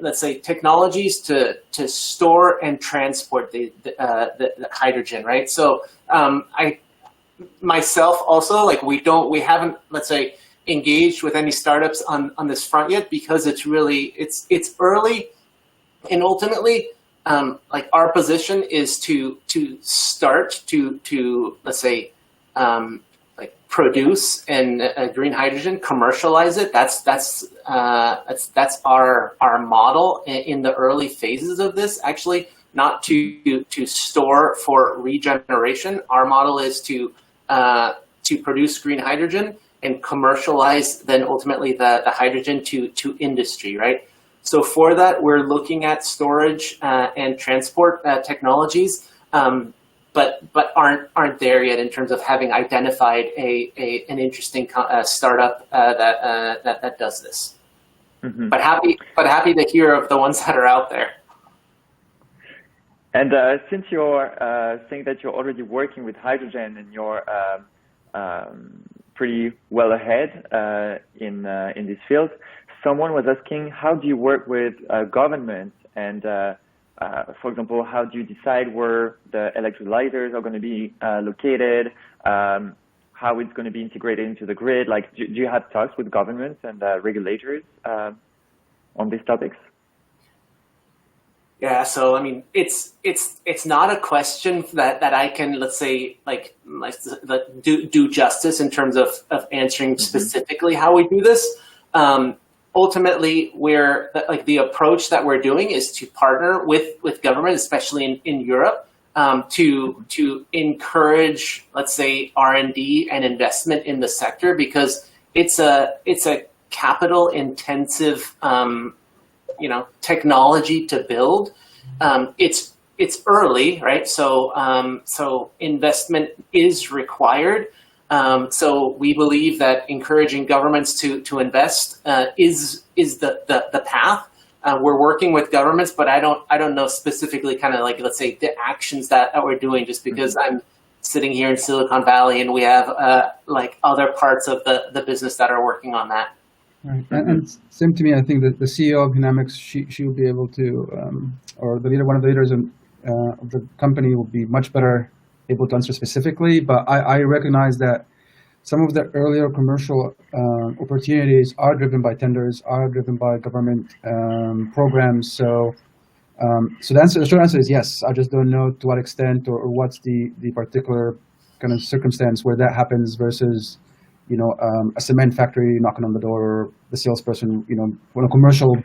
let's say technologies to store and transport the hydrogen, right? So I myself also, like we haven't, let's say, engaged with any startups on this front yet, because it's early. And ultimately, like our position is to start to let's say like produce and green hydrogen, commercialize it. That's our model in the early phases of this. Actually, not to store for regeneration. Our model is to to produce green hydrogen and commercialize then ultimately the hydrogen to industry, right? So for that, we're looking at storage and transport technologies, but aren't there yet in terms of having identified an interesting startup that does this. Mm-hmm. But happy to hear of the ones that are out there. And since you're saying that you're already working with hydrogen and you're pretty well ahead in this field, someone was asking, how do you work with governments? And for example, how do you decide where the electrolyzers are going to be located? How it's going to be integrated into the grid? Like, do you have talks with governments and regulators on these topics? Yeah, so I mean, it's not a question that I can, let's say, like do justice in terms of answering specifically how we do this. Ultimately, we're like the approach that we're doing is to partner with government, especially in Europe, to encourage, let's say, R&D and investment in the sector, because it's a capital intensive technology to build. It's early, right? So investment is required. So we believe that encouraging governments to invest is the path. We're working with governments, but I don't know specifically kind of like, let's say, the actions that we're doing, just because I'm sitting here in Silicon Valley and we have like other parts of the business that are working on that. Right. And same to me, I think that the CEO of Dynamics, she will be able to, or one of the leaders of the company will be much better able to answer specifically. But I recognize that some of the earlier commercial opportunities are driven by tenders, are driven by government programs. So the short answer is yes. I just don't know to what extent or what's the particular kind of circumstance where that happens versus, a cement factory knocking on the door, or the salesperson, when a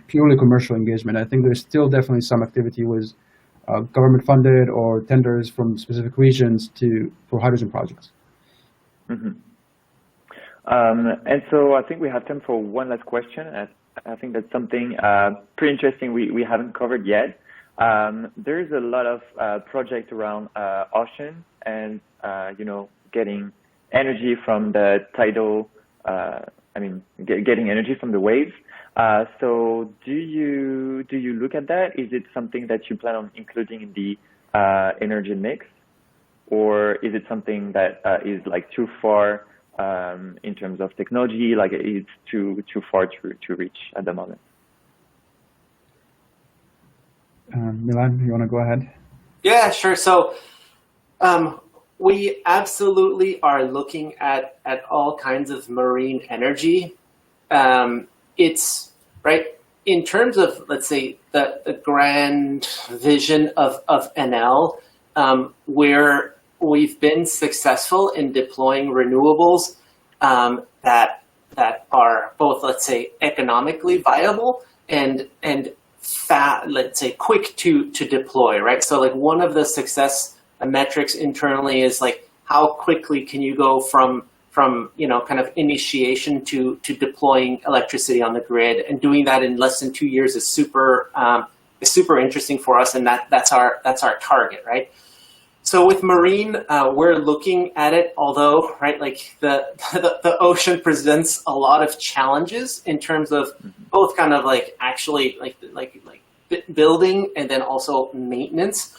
purely commercial engagement. I think there's still definitely some activity with government funded or tenders from specific regions for hydrogen projects. Mm-hmm. And so I think we have time for one last question. I think that's something pretty interesting we haven't covered yet. There's a lot of projects around ocean and, getting energy from the tidal, getting energy from the waves. So do you look at that? Is it something that you plan on including in the energy mix, or is it something that is like too far in terms of technology, like it's too far to reach at the moment? Milan, you want to go ahead? Yeah, sure. So we absolutely are looking at all kinds of marine energy. It's right in terms of, let's say, the grand vision of Enel, where we've been successful in deploying renewables that are both, let's say, economically viable and let's say, quick to deploy, right? So like one of the success metrics internally is like how quickly can you go from kind of initiation to deploying electricity on the grid, and doing that in less than 2 years is super interesting for us, and that's our target, right? So with marine, we're looking at it, although, right, like the ocean presents a lot of challenges in terms of both kind of like actually like building and then also maintenance.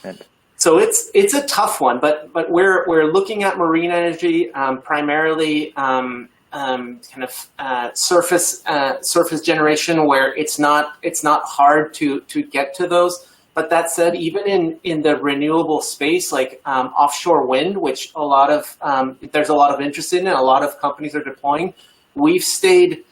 So it's a tough one, but we're looking at marine energy primarily kind of surface generation, where it's not hard to get to those. But that said, even in the renewable space, like offshore wind, which there's a lot of interest in and a lot of companies are deploying, we've stayed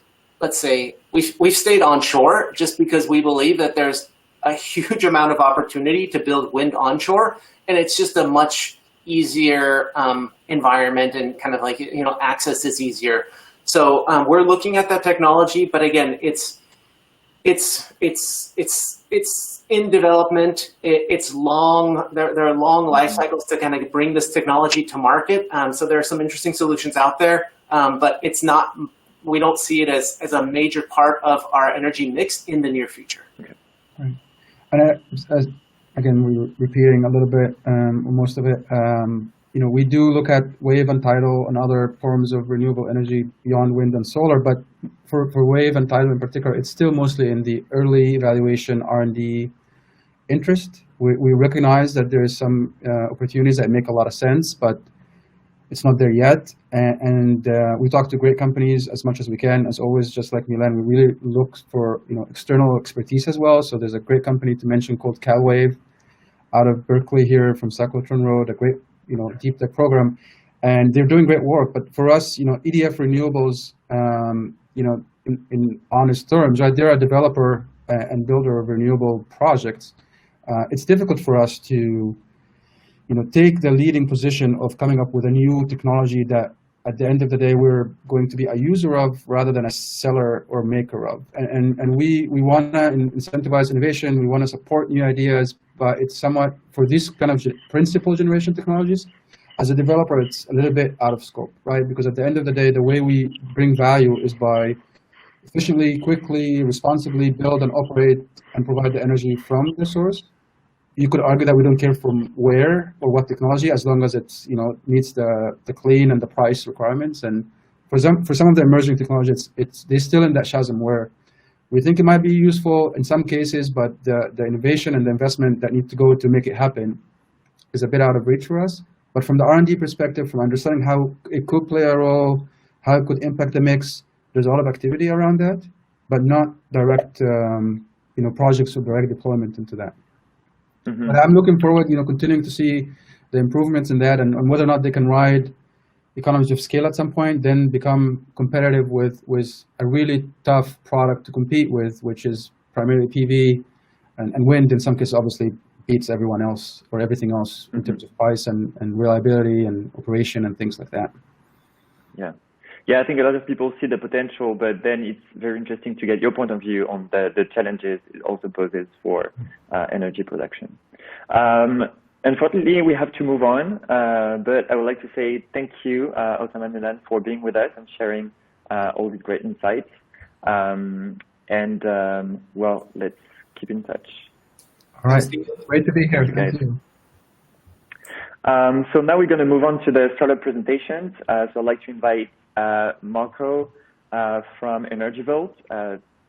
onshore just because we believe that there's a huge amount of opportunity to build wind onshore, and it's just a much easier environment, and kind of like access is easier. So we're looking at that technology, but again, it's in development. It's long. There are long life cycles to kind of bring this technology to market. So there are some interesting solutions out there, but it's not. We don't see it as a major part of our energy mix in the near future. Okay. Right. And again, we're repeating a little bit, most of it. You know, we do look at wave and tidal and other forms of renewable energy beyond wind and solar, but for wave and tidal in particular, it's still mostly in the early evaluation R&D interest. We recognize that there is some opportunities that make a lot of sense, but it's not there yet. And we talk to great companies as much as we can. As always, just like Milan, we really look for external expertise as well. So there's a great company to mention called CalWave out of Berkeley here from Cyclotron Road, a great deep tech program, and they're doing great work. But for us, EDF Renewables, in honest terms, right, they're a developer and builder of renewable projects. It's difficult for us to take the leading position of coming up with a new technology that at the end of the day we're going to be a user of rather than a seller or maker of. And we want to incentivize innovation, we want to support new ideas, but it's somewhat, for these kind of principal generation technologies, as a developer, it's a little bit out of scope, right? Because at the end of the day, the way we bring value is by efficiently, quickly, responsibly build and operate and provide the energy from the source. You could argue that we don't care from where or what technology, as long as it's meets the clean and the price requirements. And for some of the emerging technologies, they're still in that chasm where we think it might be useful in some cases, but the innovation and the investment that need to go to make it happen is a bit out of reach for us. But from the R&D perspective, from understanding how it could play a role, how it could impact the mix, there's a lot of activity around that, but not direct projects or direct deployment into that. Mm-hmm. But I'm looking forward, continuing to see the improvements in that, and whether or not they can ride economies of scale at some point, then become competitive with a really tough product to compete with, which is primarily PV and wind. In some cases, obviously beats everyone else or everything else in terms of price and reliability and operation and things like that. Yeah, I think a lot of people see the potential, but then it's very interesting to get your point of view on the challenges it also poses for energy production. Unfortunately, we have to move on, but I would like to say thank you, Osama and Milan, for being with us and sharing all these great insights. Well, let's keep in touch. All right, great to be here. Thank you. So now we're going to move on to the startup presentations. So I'd like to invite Marco from Energy Vault,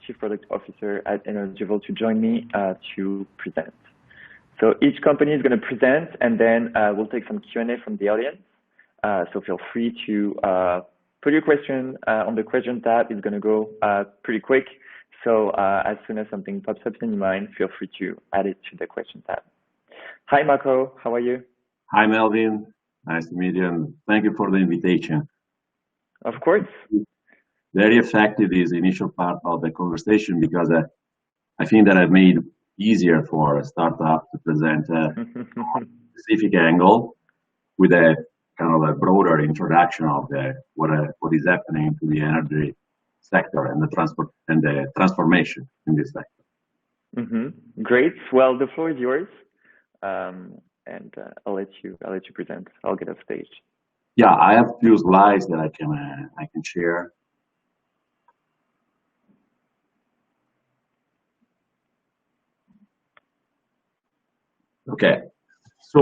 Chief Product Officer at Energy Vault, to join me to present. So each company is going to present, and then we'll take some Q&A from the audience. So feel free to put your question on the question tab. It's going to go pretty quick. So as soon as something pops up in your mind, feel free to add it to the question tab. Hi, Marco. How are you? Hi, Melvin. Nice to meet you, and thank you for the invitation. Of course. Very effective is the initial part of the conversation, because I think that I've made easier for a startup to present a specific angle with a kind of a broader introduction of what is happening to the energy sector and the transformation in this sector. Great. Well, the floor is yours, and I'll let you present. I'll get off stage. Yeah, I have a few slides that I can share. Okay, so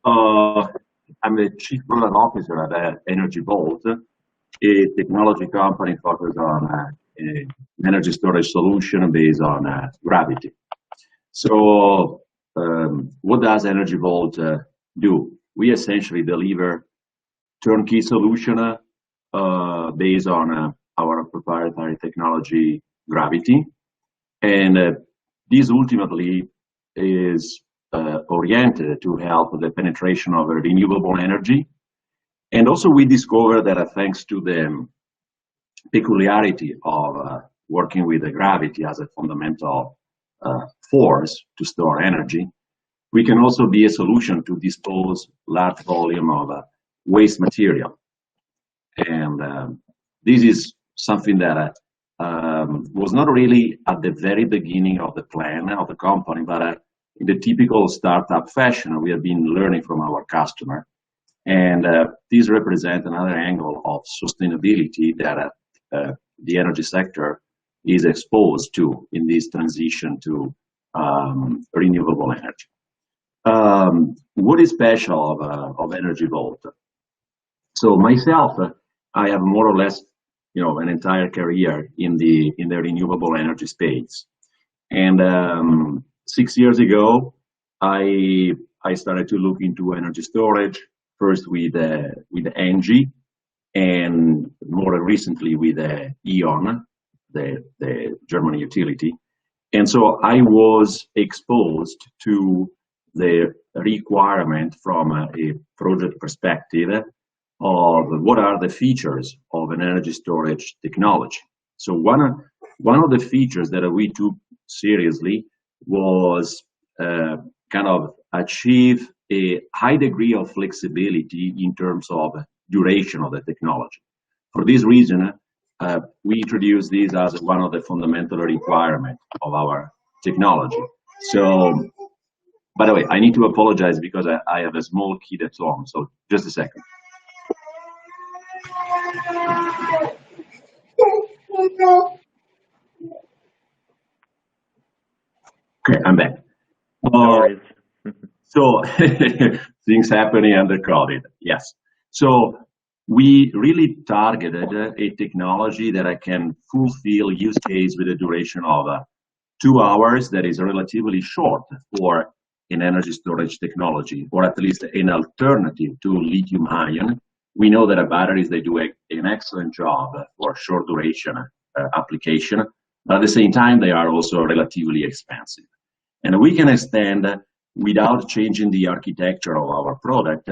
I'm the Chief Product Officer at Energy Vault, a technology company focused on energy storage solution based on gravity. So what does Energy Vault do? We essentially deliver turnkey solution based on our proprietary technology, gravity, and this ultimately is oriented to help the penetration of renewable energy. And also we discovered that thanks to the peculiarity of working with the gravity as a fundamental force to store energy, we can also be a solution to dispose large volume of waste material. And this is something that was not really at the very beginning of the plan of the company, but in the typical startup fashion, we have been learning from our customer. And these represent another angle of sustainability that the energy sector is exposed to in this transition to renewable energy. What is special of Energy Vault? So myself, I have more or less, an entire career in the renewable energy space. And 6 years ago, I started to look into energy storage, first with Engie, and more recently with E.ON, the German utility. And so I was exposed to the requirement from a project perspective of what are the features of an energy storage technology. So one of the features that we took seriously was kind of achieve a high degree of flexibility in terms of duration of the technology. For this reason, we introduced this as one of the fundamental requirements of our technology. So, by the way, I need to apologize because I have a small kid at home, so just a second. Okay, I'm back. So things happening under COVID, yes. So we really targeted a technology that I can fulfill use case with a duration of 2 hours that is relatively short for an energy storage technology, or at least an alternative to lithium ion. We know that batteries, they do an excellent job for short duration application, but at the same time, they are also relatively expensive. And we can extend without changing the architecture of our product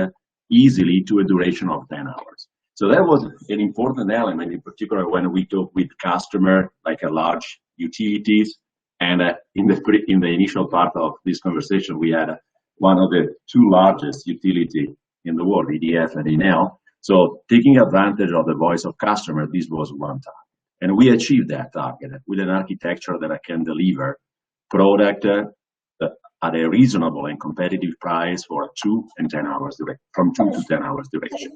easily to a duration of 10 hours. So that was an important element, in particular when we talk with customer like a large utilities. And in the initial part of this conversation, we had one of the 2 largest utility in the world, EDF and Enel. So taking advantage of the voice of customer, this was one target. And we achieved that target with an architecture that I can deliver product at a reasonable and competitive price for 2 and 10 hours duration, from 2 to 10 hours duration.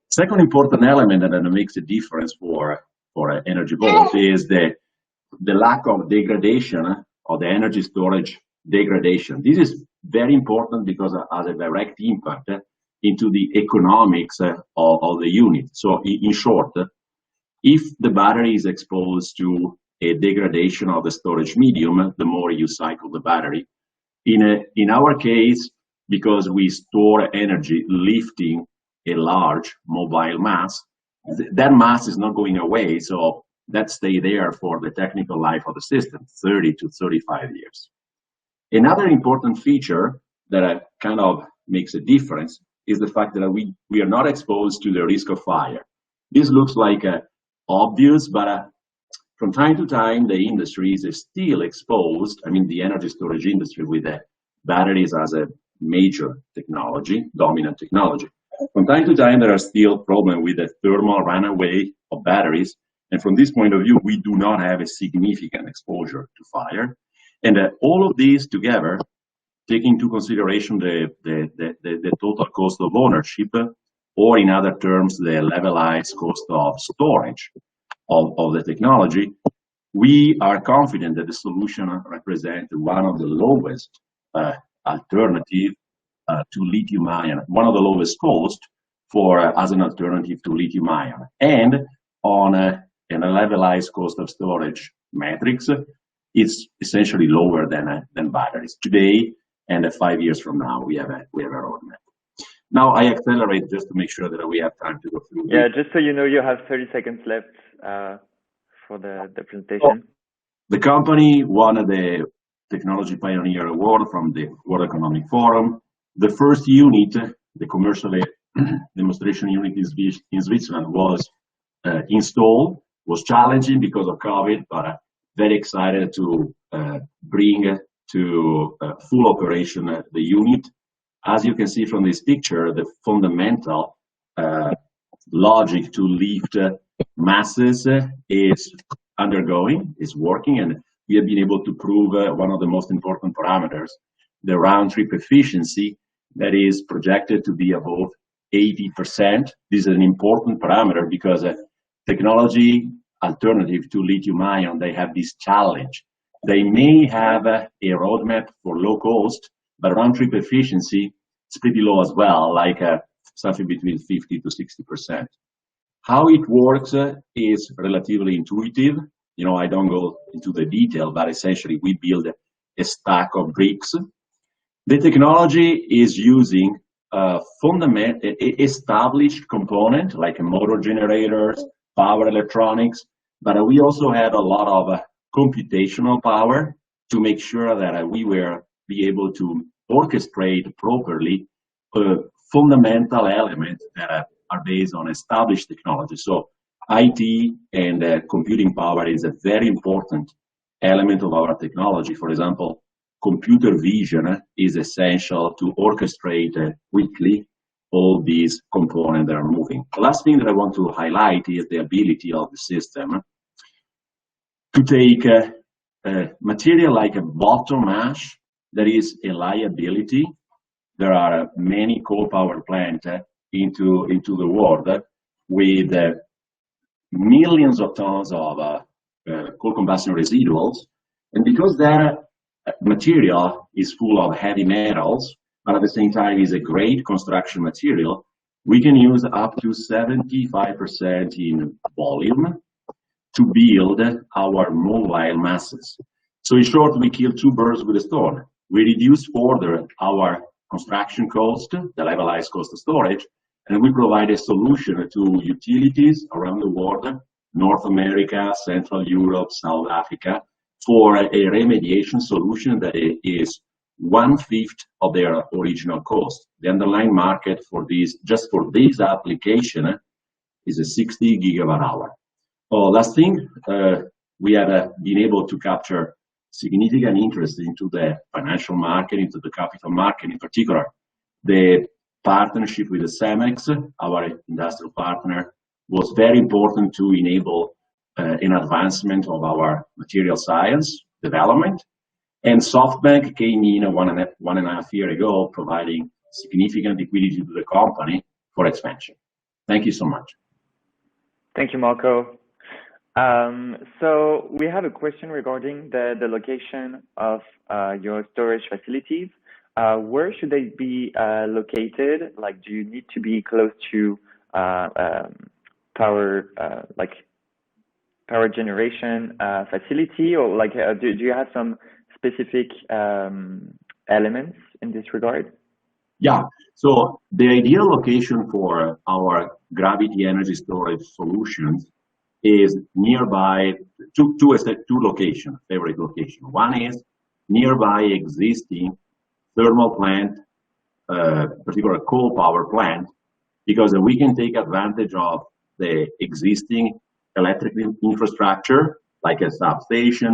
Second important element that makes a difference for Energy Vault is the lack of degradation of the energy storage degradation. This is very important because it has a direct impact into the economics of the unit. So in short, if the battery is exposed to a degradation of the storage medium, the more you cycle the battery. In our case, because we store energy lifting a large mobile mass, that mass is not going away, so that stay there for the technical life of the system, 30 to 35 years. Another important feature that kind of makes a difference is the fact that we are not exposed to the risk of fire. This looks like obvious, but from time to time, the industry is still exposed, the energy storage industry with the batteries as a major technology, dominant technology. From time to time, there are still problems with the thermal runaway of batteries. And from this point of view, we do not have a significant exposure to fire. And all of these together, taking into consideration the total cost of ownership, or in other terms, the levelized cost of storage of the technology, we are confident that the solution represents one of the lowest alternative to lithium ion, one of the lowest cost as an alternative to lithium ion. And on a levelized cost of storage matrix, it's essentially lower than batteries today, and 5 years from now we have a roadmap. Now I accelerate just to make sure that we have time to go through. Yeah, just so you know, you have 30 seconds left for the presentation. The company won the Technology Pioneer Award from the World Economic Forum. The first unit, the commercial demonstration unit in Switzerland, was installed. Was challenging because of COVID, but very excited to bring to full operation the unit. As you can see from this picture, the fundamental logic to lift masses is undergoing, is working, and we have been able to prove one of the most important parameters, the round-trip efficiency that is projected to be above 80%. This is an important parameter because technology alternative to lithium-ion, they have this challenge. They may have a roadmap for low cost, but round-trip efficiency is pretty low as well, like something between 50 to 60%. How it works is relatively intuitive. You know, I don't go into the detail, but essentially we build a stack of bricks. The technology is using fundamental established component like motor generators, power electronics, but we also had a lot of computational power to make sure that we will be able to orchestrate properly fundamental elements that are based on established technology. So IT and computing power is a very important element of our technology. For example, computer vision is essential to orchestrate quickly all these components that are moving. The last thing that I want to highlight is the ability of the system to take material like a bottom ash that is a liability. There are many coal power plants into the world with millions of tons of coal combustion residuals, and because that material is full of heavy metals, but at the same time is a great construction material, we can use up to 75% in volume to build our mobile masses. So in short, we kill two birds with a stone. We reduce further our construction cost, the levelized cost of storage, and we provide a solution to utilities around the world, North America, Central Europe, South Africa, for a remediation solution that is 1/5 of their original cost. The underlying market for this, just for this application, is a 60 gigawatt hour. Last thing, we have been able to capture significant interest into the financial market, into the capital market in particular. The partnership with the Cemex, our industrial partner, was very important to enable an advancement of our material science development. And SoftBank came in one and a half years ago, providing significant liquidity to the company for expansion. Thank you so much. Thank you, Marco. So we have a question regarding the location of your storage facilities. Where should they be located? Like, do you need to be close to power generation facility, or like do you have some specific elements in this regard? Yeah, so the ideal location for our gravity energy storage solutions is nearby two locations, favorite location. One is nearby existing thermal plant, particular coal power plant, because we can take advantage of the existing electric infrastructure, like a substation,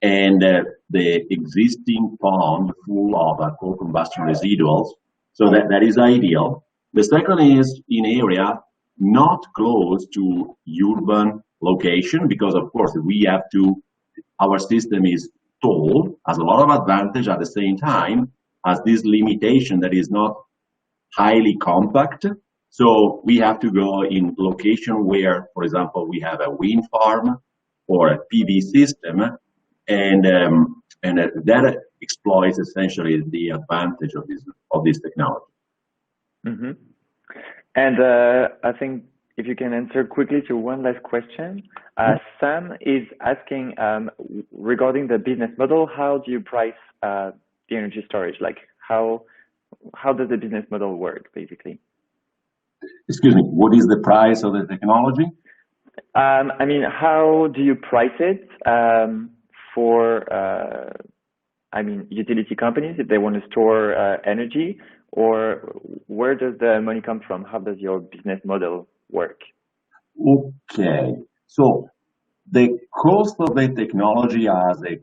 and the existing pond full of coal combustion residuals. So that is ideal. The second is in area not close to urban location, because of course our system is tall, has a lot of advantage at the same time, has this limitation that is not highly compact. So we have to go in location where, for example, we have a wind farm or a PV system, and that exploits essentially the advantage of this technology. Mm-hmm. And I think if you can answer quickly to one last question, Sam is asking regarding the business model. How do you price the energy storage? Like how does the business model work, basically? Excuse me, what is the price of the technology? I mean, how do you price it for, utility companies if they want to store energy, or where does the money come from? How does your business model work? Okay, so the cost of the technology has a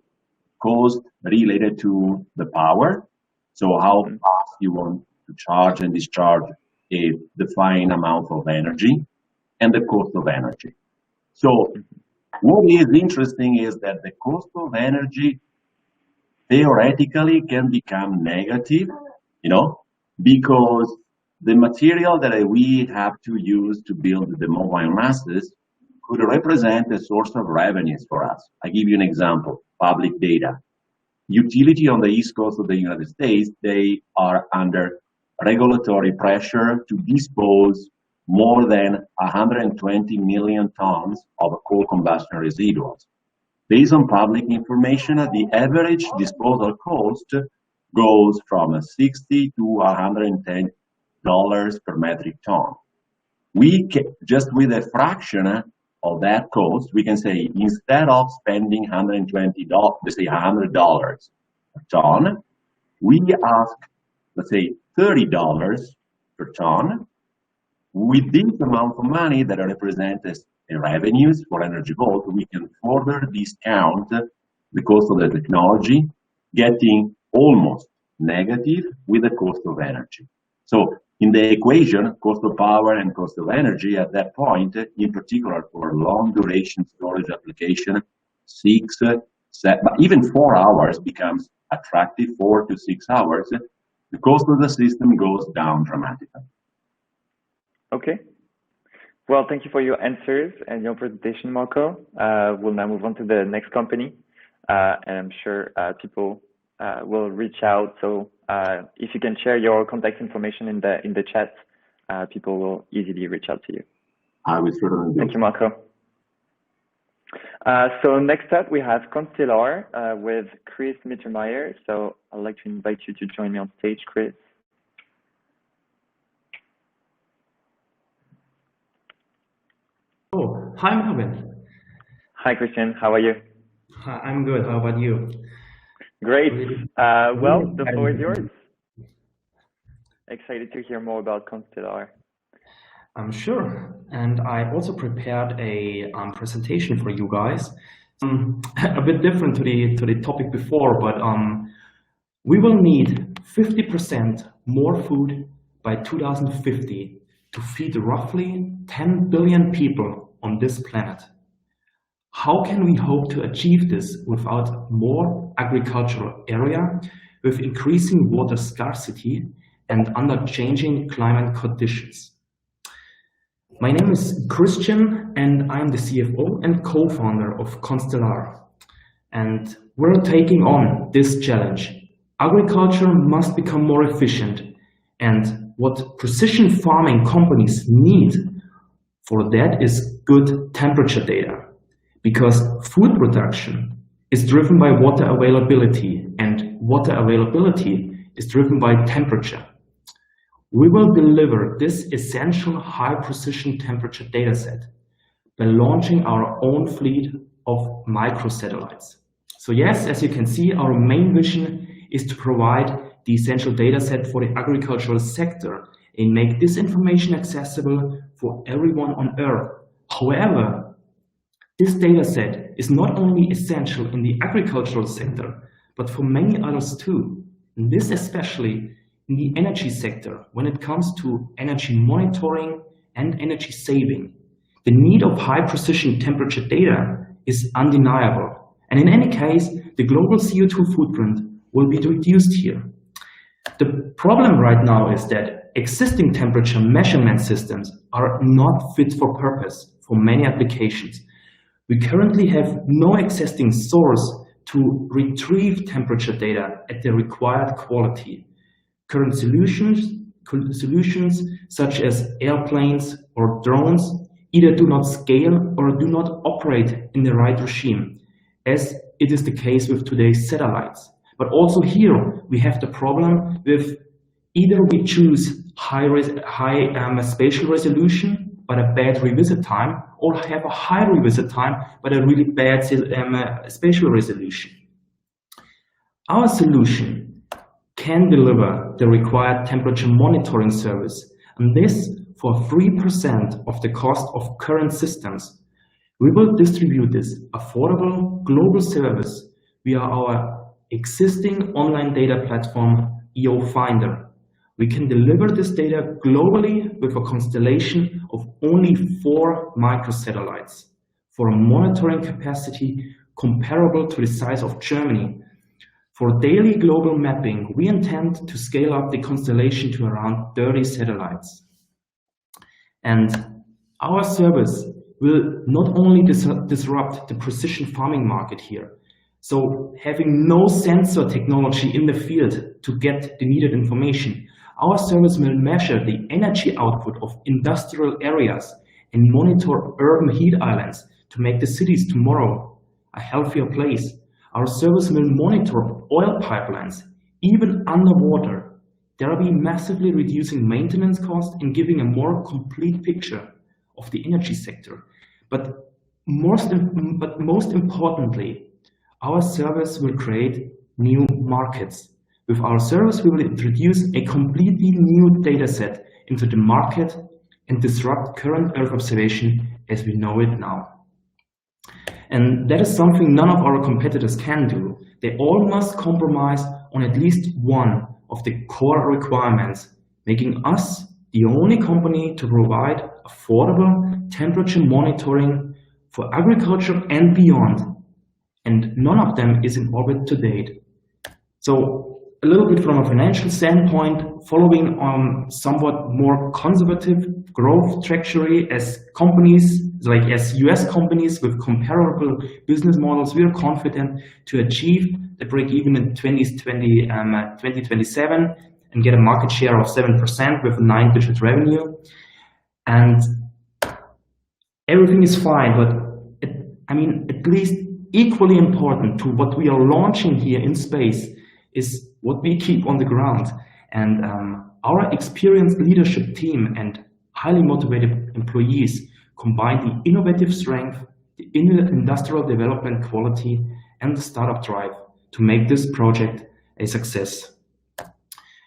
cost related to the power. So how fast you want to charge and discharge a defined amount of energy, and the cost of energy. So what is interesting is that the cost of energy theoretically can become negative, because the material that we have to use to build the mobile masses could represent a source of revenues for us. I give you an example, public data. Utility on the East Coast of the United States, they are under regulatory pressure to dispose more than 120 million tons of coal combustion residuals. Based on public information, the average disposal cost goes from $60 to $110 per metric ton. We can, just with a fraction of that cost, we can say instead of spending $120, let's say $100 per ton, we ask, let's say $30 per ton. With this amount of money that represents revenues for Energy Vault, we can further discount the cost of the technology, getting almost negative with the cost of energy. So in the equation, cost of power and cost of energy at that point, in particular for long duration storage application, 6, 7, but even 4 hours becomes attractive, 4 to 6 hours, the cost of the system goes down dramatically. Okay. Well, thank you for your answers and your presentation, Marco. We'll now move on to the next company, and I'm sure people will reach out. So if you can share your contact information in the chat, people will easily reach out to you. I will certainly do. Thank you, Marco. So next up, we have ConstellR with Chris Mittermaier. So I'd like to invite you to join me on stage, Chris. Oh, hi, Melvin. Hi, Christian. How are you? Hi, I'm good. How about you? Great. Well, the floor is yours. Excited to hear more about ConstellR. I'm sure. And I also prepared a presentation for you guys. A bit different to the topic before, but we will need 50% more food by 2050 to feed roughly 10 billion people on this planet. How can we hope to achieve this without more agricultural area, with increasing water scarcity and under changing climate conditions? My name is Christian and I'm the CFO and co-founder of ConstellR. And we're taking on this challenge. Agriculture must become more efficient, and what precision farming companies need for that is good temperature data, because food production is driven by water availability, and water availability is driven by temperature. We will deliver this essential high precision temperature dataset by launching our own fleet of microsatellites. So yes, as you can see, our main vision is to provide the essential dataset for the agricultural sector and make this information accessible for everyone on Earth. However, this dataset is not only essential in the agricultural sector, but for many others too. And this especially in the energy sector, when it comes to energy monitoring and energy saving. The need of high precision temperature data is undeniable. And in any case, the global CO2 footprint will be reduced here. The problem right now is that existing temperature measurement systems are not fit for purpose for many applications. We currently have no existing source to retrieve temperature data at the required quality. Current solutions such as airplanes or drones either do not scale or do not operate in the right regime, as it is the case with today's satellites. But also here we have the problem with either we choose high spatial resolution but a bad revisit time, or have a high revisit time but a really bad spatial resolution. Our solution can deliver the required temperature monitoring service, and this for 3% of the cost of current systems. We will distribute this affordable global service via our existing online data platform, EO Finder. We can deliver this data globally with a constellation of only 4 microsatellites for a monitoring capacity comparable to the size of Germany. For daily global mapping, we intend to scale up the constellation to around 30 satellites. And our service will not only disrupt the precision farming market here, so having no sensor technology in the field to get the needed information, our service will measure the energy output of industrial areas and monitor urban heat islands to make the cities tomorrow a healthier place. Our service will monitor oil pipelines, even underwater, thereby massively reducing maintenance costs and giving a more complete picture of the energy sector. But most importantly, our service will create new markets. With our service, we will introduce a completely new data set into the market and disrupt current Earth observation as we know it now. And that is something none of our competitors can do. They all must compromise on at least one of the core requirements, making us the only company to provide affordable temperature monitoring for agriculture and beyond. And none of them is in orbit to date. So a little bit from a financial standpoint, following on somewhat more conservative growth trajectory as companies, like as US companies with comparable business models, we are confident to achieve the break-even in 2027 and get a market share of 7% with a 9-digit revenue. And everything is fine, but at least equally important to what we are launching here in space is what we keep on the ground. And our experienced leadership team and highly motivated employees combine the innovative strength, the industrial development quality, and the startup drive to make this project a success.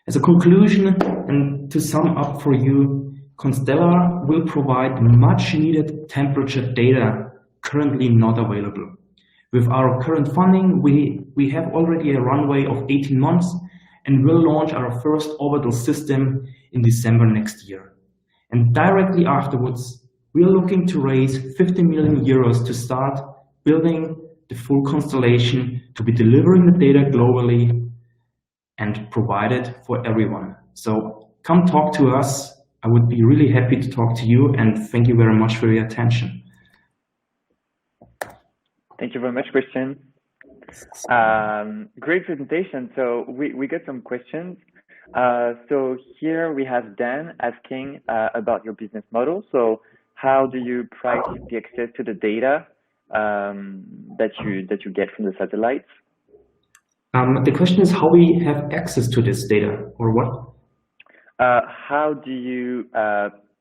As a conclusion, and to sum up for you, ConstellR will provide much needed temperature data currently not available. With our current funding, we have already a runway of 18 months and will launch our first orbital system in December next year. And directly afterwards, we are looking to raise 50 million euros to start building the full constellation to be delivering the data globally and provide it for everyone. So come talk to us. I would be really happy to talk to you, and thank you very much for your attention. Thank you very much, Christian. Great presentation. So we got some questions. So here we have Dan asking about your business model. So how do you price the access to the data that you get from the satellites? The question is how we have access to this data, or what? How do you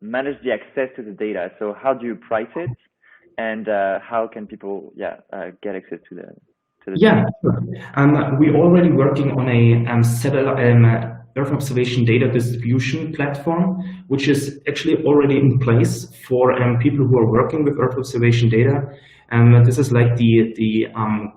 manage the access to the data? So how do you price it, and how can people get access to the data? Sure. We're already working on a satellite Earth observation data distribution platform, which is actually already in place for people who are working with Earth observation data. This is like the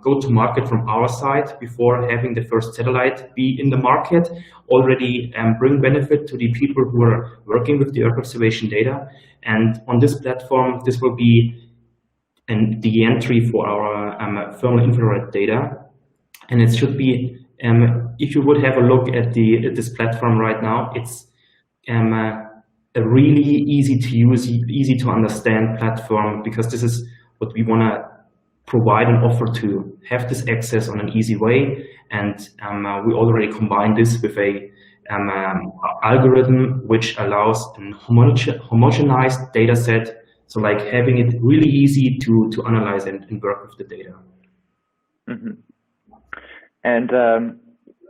go-to-market from our side before having the first satellite be in the market, already bring benefit to the people who are working with the Earth observation data. And on this platform, this will be the entry for our thermal infrared data. And it should be, if you would have a look at this platform right now, it's a really easy to use, easy to understand platform, because this is what we want to provide and offer, to have this access on an easy way. And we already combine this with a algorithm which allows a homogenized data set. So like having it really easy to analyze and work with the data. Mm-hmm. And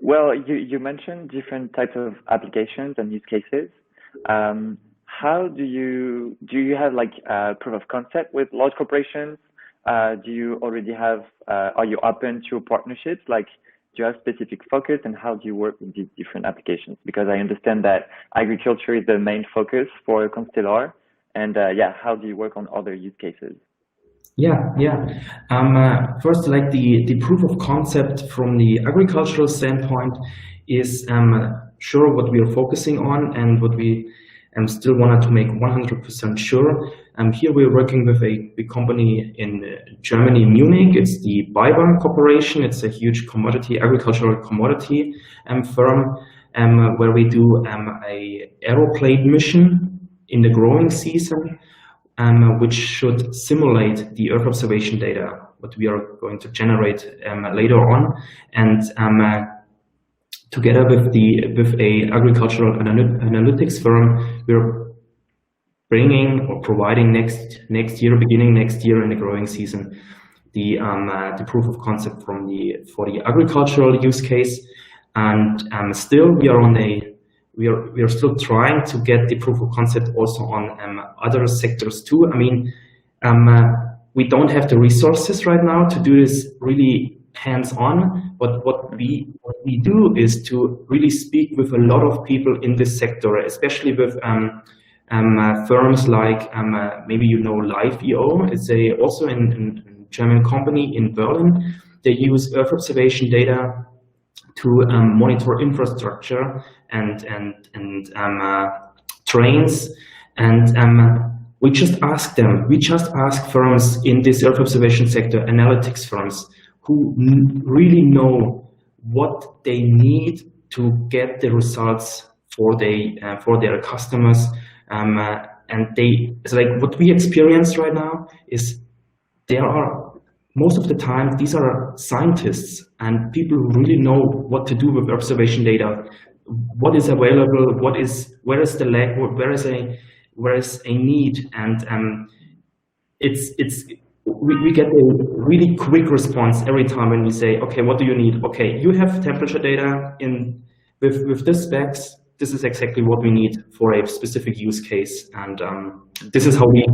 well, you mentioned different types of applications and use cases. How do you have like proof of concept with large corporations? Do you already have, are you open to partnerships? Like, do you have specific focus, and how do you work with these different applications? Because I understand that agriculture is the main focus for ConstellR. And how do you work on other use cases? First, like the proof of concept from the agricultural standpoint is sure what we are focusing on and what we still wanted to make 100% sure. Here we're working with a big company in Germany, Munich. It's the BayWa Corporation. It's a huge agricultural commodity firm, where we do a aeroplane mission in the growing season, which should simulate the Earth observation data, what we are going to generate later on. And together with a agricultural analytics firm, we're bringing or providing beginning next year in the growing season, the proof of concept for the agricultural use case. And still we are still trying to get the proof of concept also on other sectors too. I mean, we don't have the resources right now to do this really hands-on, but what we do is to really speak with a lot of people in this sector, especially with firms like maybe you know Flywheel. It's also a German company in Berlin. They use Earth observation data to monitor infrastructure and trains, and we just ask firms in this Earth observation sector, analytics firms, who really know what they need to get the results for their customers, and it's like what we experience right now is there are most of the time these are scientists and people who really know what to do with observation data, what is available, where is the lag, where is a need, and we get a really quick response every time when we say, okay, what do you need? Okay, you have temperature data with this specs. This is exactly what we need for a specific use case, and this is how we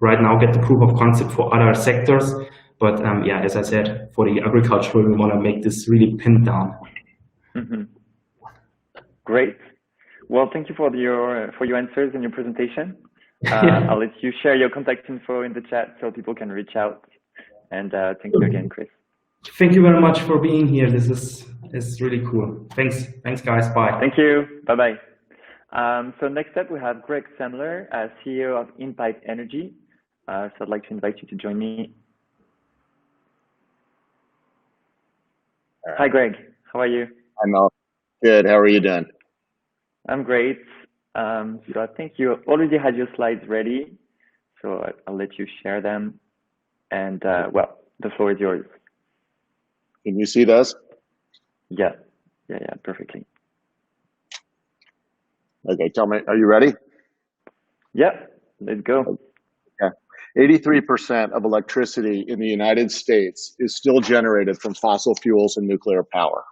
right now get the proof of concept for other sectors. But yeah, as I said, for the agricultural, we want to make this really pinned down. Mm-hmm. Great. Well, thank you for your answers and your presentation. I'll let you share your contact info in the chat so people can reach out. And thank you again, Chris. Thank you very much for being here. This is really cool. Thanks guys. Bye. Thank you. Bye-bye. So next up, we have Greg Semler, CEO of Impipe Energy. So I'd like to invite you to join me. Hi, Greg. How are you? I'm good. How are you doing? I'm great. So I think you already had your slides ready, so I'll let you share them. And well, the floor is yours. Can you see those? Yeah, perfectly. Okay, tell me, are you ready? Yeah, let's go. Yeah. 83% of electricity in the United States is still generated from fossil fuels and nuclear power.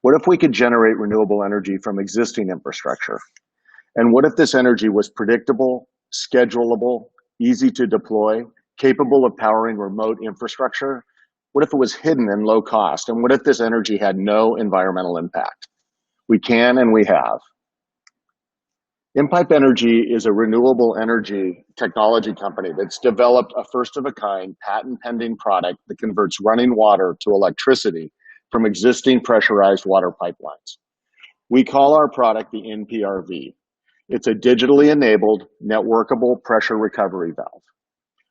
What if we could generate renewable energy from existing infrastructure? And what if this energy was predictable, schedulable, easy to deploy, capable of powering remote infrastructure? What if it was hidden and low cost? And what if this energy had no environmental impact? We can and we have. Impipe Energy is a renewable energy technology company that's developed a first-of-a-kind patent-pending product that converts running water to electricity from existing pressurized water pipelines. We call our product the NPRV. It's a digitally enabled, networkable pressure recovery valve.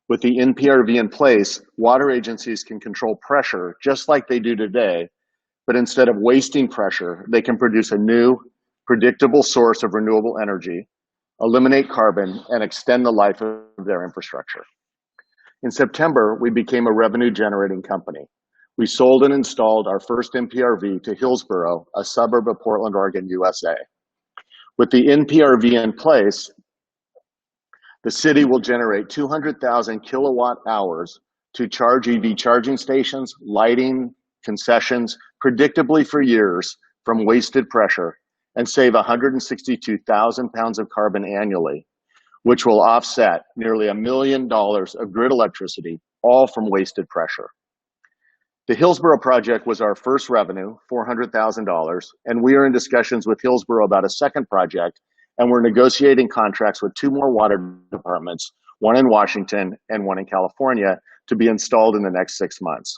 With the NPRV in place, water agencies can control pressure just like they do today, but instead of wasting pressure, they can produce a new, predictable source of renewable energy, eliminate carbon, and extend the life of their infrastructure. In September, we became a revenue-generating company. We sold and installed our first NPRV to Hillsboro, a suburb of Portland, Oregon, USA. With the NPRV in place, the city will generate 200,000 kilowatt hours to charge EV charging stations, lighting, concessions, predictably for years from wasted pressure, and save 162,000 pounds of carbon annually, which will offset nearly $1 million of grid electricity, all from wasted pressure. The Hillsboro project was our first revenue, $400,000, and we are in discussions with Hillsboro about a second project, and we're negotiating contracts with 2 more water departments, one in Washington and one in California, to be installed in the next 6 months.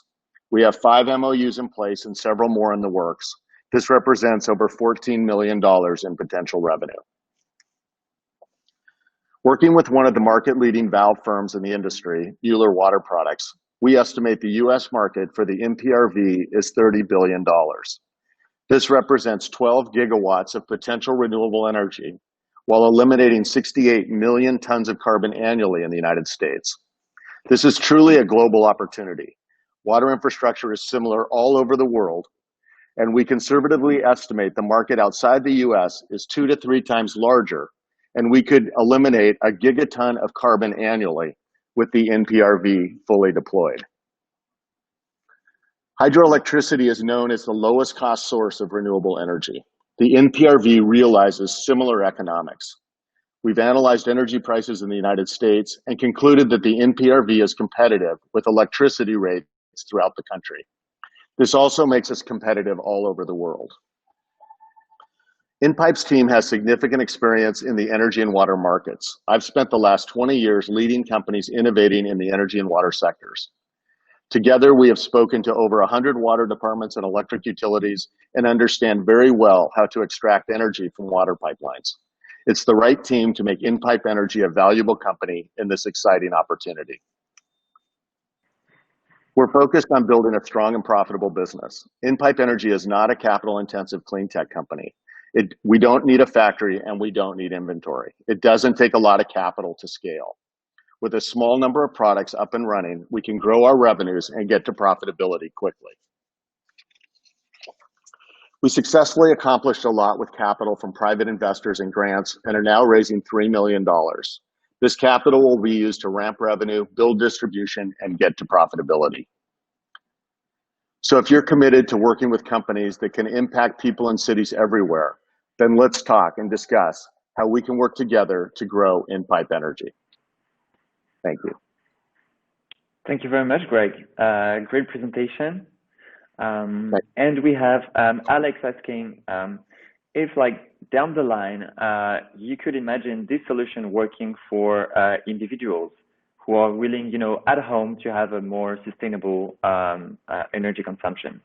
We have 5 MOUs in place and several more in the works. This represents over $14 million in potential revenue. Working with one of the market-leading valve firms in the industry, Mueller Water Products, we estimate the US market for the MPRV is $30 billion. This represents 12 gigawatts of potential renewable energy while eliminating 68 million tons of carbon annually in the United States. This is truly a global opportunity. Water infrastructure is similar all over the world, and we conservatively estimate the market outside the US is 2 to 3 times larger, and we could eliminate a gigaton of carbon annually with the NPRV fully deployed. Hydroelectricity is known as the lowest cost source of renewable energy. The NPRV realizes similar economics. We've analyzed energy prices in the United States and concluded that the NPRV is competitive with electricity rates throughout the country. This also makes us competitive all over the world. Impipe's team has significant experience in the energy and water markets. I've spent the last 20 years leading companies innovating in the energy and water sectors. Together, we have spoken to over 100 water departments and electric utilities and understand very well how to extract energy from water pipelines. It's the right team to make Impipe Energy a valuable company in this exciting opportunity. We're focused on building a strong and profitable business. Impipe Energy is not a capital-intensive clean tech company. We don't need a factory and we don't need inventory. It doesn't take a lot of capital to scale. With a small number of products up and running, we can grow our revenues and get to profitability quickly. We successfully accomplished a lot with capital from private investors and grants and are now raising $3 million. This capital will be used to ramp revenue, build distribution, and get to profitability. So if you're committed to working with companies that can impact people in cities everywhere, then let's talk and discuss how we can work together to grow Impipe Energy. Thank you. Thank you very much, Greg. Great presentation. And we have Alex asking if, like, down the line, you could imagine this solution working for individuals who are willing, at home to have a more sustainable energy consumption.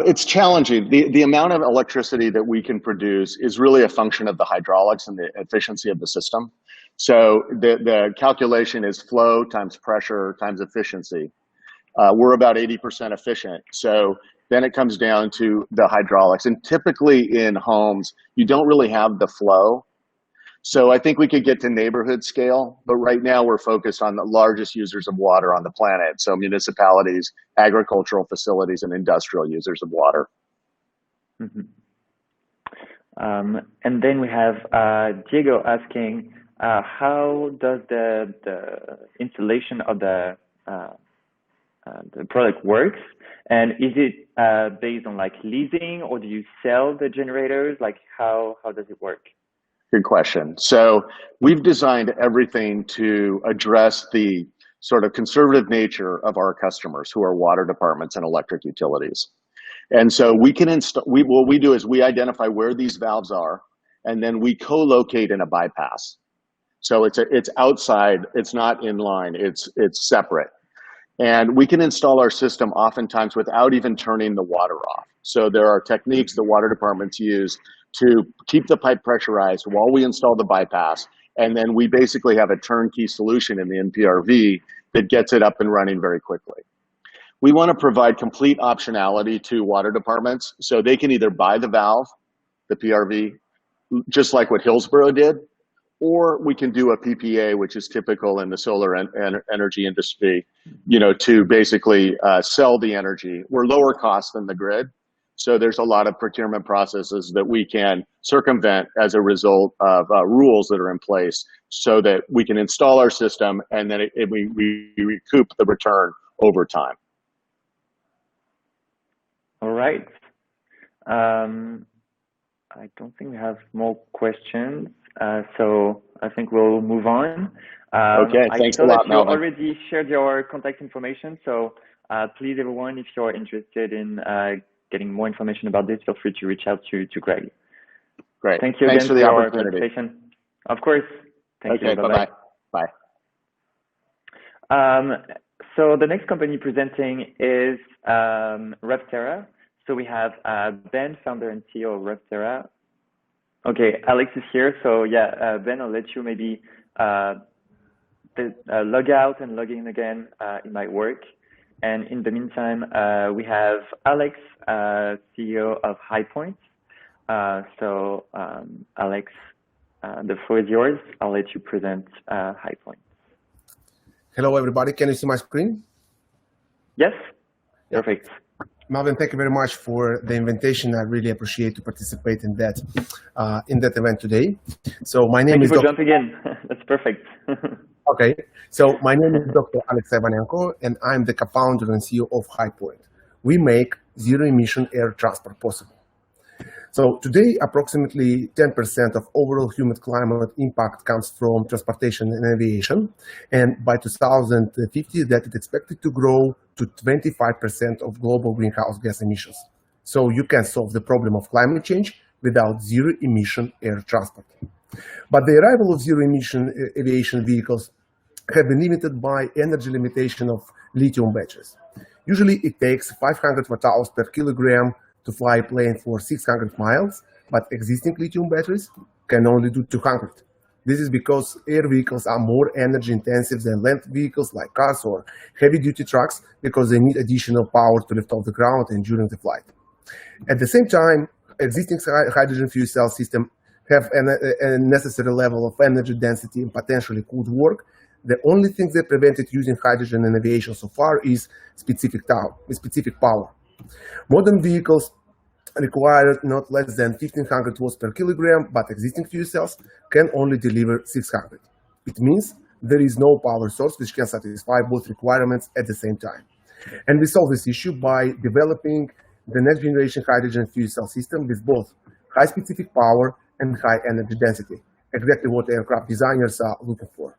It's challenging. The amount of electricity that we can produce is really a function of the hydraulics and the efficiency of the system. So the calculation is flow times pressure times efficiency. We're about 80% efficient. So then it comes down to the hydraulics. And typically in homes, you don't really have the flow. So I think we could get to neighborhood scale, but right now we're focused on the largest users of water on the planet. So municipalities, agricultural facilities, and industrial users of water. Mm-hmm. And then we have Diego asking, how does the installation of the product works? And is it based on like leasing, or do you sell the generators? Like how does it work? Good question. So we've designed everything to address the sort of conservative nature of our customers who are water departments and electric utilities. And so we can install, what we do is we identify where these valves are, and then we co-locate in a bypass. So it's outside, it's not in line, it's separate. And we can install our system oftentimes without even turning the water off. So there are techniques the water departments use to keep the pipe pressurized while we install the bypass. And then we basically have a turnkey solution in the NPRV that gets it up and running very quickly. We want to provide complete optionality to water departments so they can either buy the valve, the PRV, just like what Hillsborough did, or we can do a PPA, which is typical in the solar energy industry, to basically sell the energy. We're lower cost than the grid. So there's a lot of procurement processes that we can circumvent as a result of rules that are in place so that we can install our system and then we recoup the return over time. All right. I don't think we have more questions. So I think we'll move on. Okay, thanks a lot, Melvin. You already shared your contact information. So please, everyone, if you're interested in getting more information about this, feel free to reach out to Greg. Great. Thank you Thanks again for the your opportunity. participation. Of course. Thank you. Bye-bye. Bye. So the next company presenting is RevTerra. So we have Ben, founder and CEO of RevTerra. Okay, Alex is here. So yeah, Ben, I'll let you maybe log out and log in again. It might work. And in the meantime, we have Alex, CEO of HyPoint. Alex, the floor is yours. I'll let you present HyPoint. Hello, everybody. Can you see my screen? Yes, perfect. Melvin, thank you very much for the invitation. I really appreciate to participate in that event today. So my name is. Thank you for jumping in. That's perfect. Okay. So my name is Dr. Alex Ivanenko, and I'm the co-founder and CEO of HyPoint. We make zero-emission air transport possible. So today, approximately 10% of overall human climate impact comes from transportation and aviation. And by 2050, that is expected to grow to 25% of global greenhouse gas emissions. So you can solve the problem of climate change without zero-emission air transport. But the arrival of zero-emission aviation vehicles have been limited by energy limitation of lithium batteries. Usually, it takes 500 watt-hours per kilogram to fly a plane for 600 miles, but existing lithium batteries can only do 200. This is because air vehicles are more energy intensive than land vehicles like cars or heavy-duty trucks because they need additional power to lift off the ground and during the flight. At the same time, existing hydrogen fuel cell systems have a necessary level of energy density and potentially could work. The only thing that prevented using hydrogen in aviation so far is specific power. Modern vehicles require not less than 1,500 watts per kilogram, but existing fuel cells can only deliver 600. It means there is no power source which can satisfy both requirements at the same time. And we solve this issue by developing the next generation hydrogen fuel cell system with both high specific power and high energy density, exactly what aircraft designers are looking for.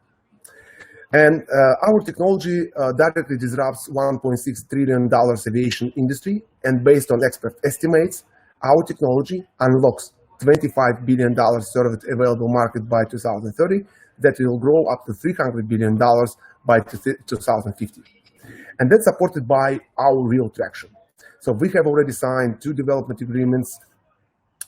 And our technology directly disrupts $1.6 trillion aviation industry. And based on expert estimates, our technology unlocks $25 billion served available market by 2030 that will grow up to $300 billion by 2050. And that's supported by our real traction. So we have already signed 2 development agreements,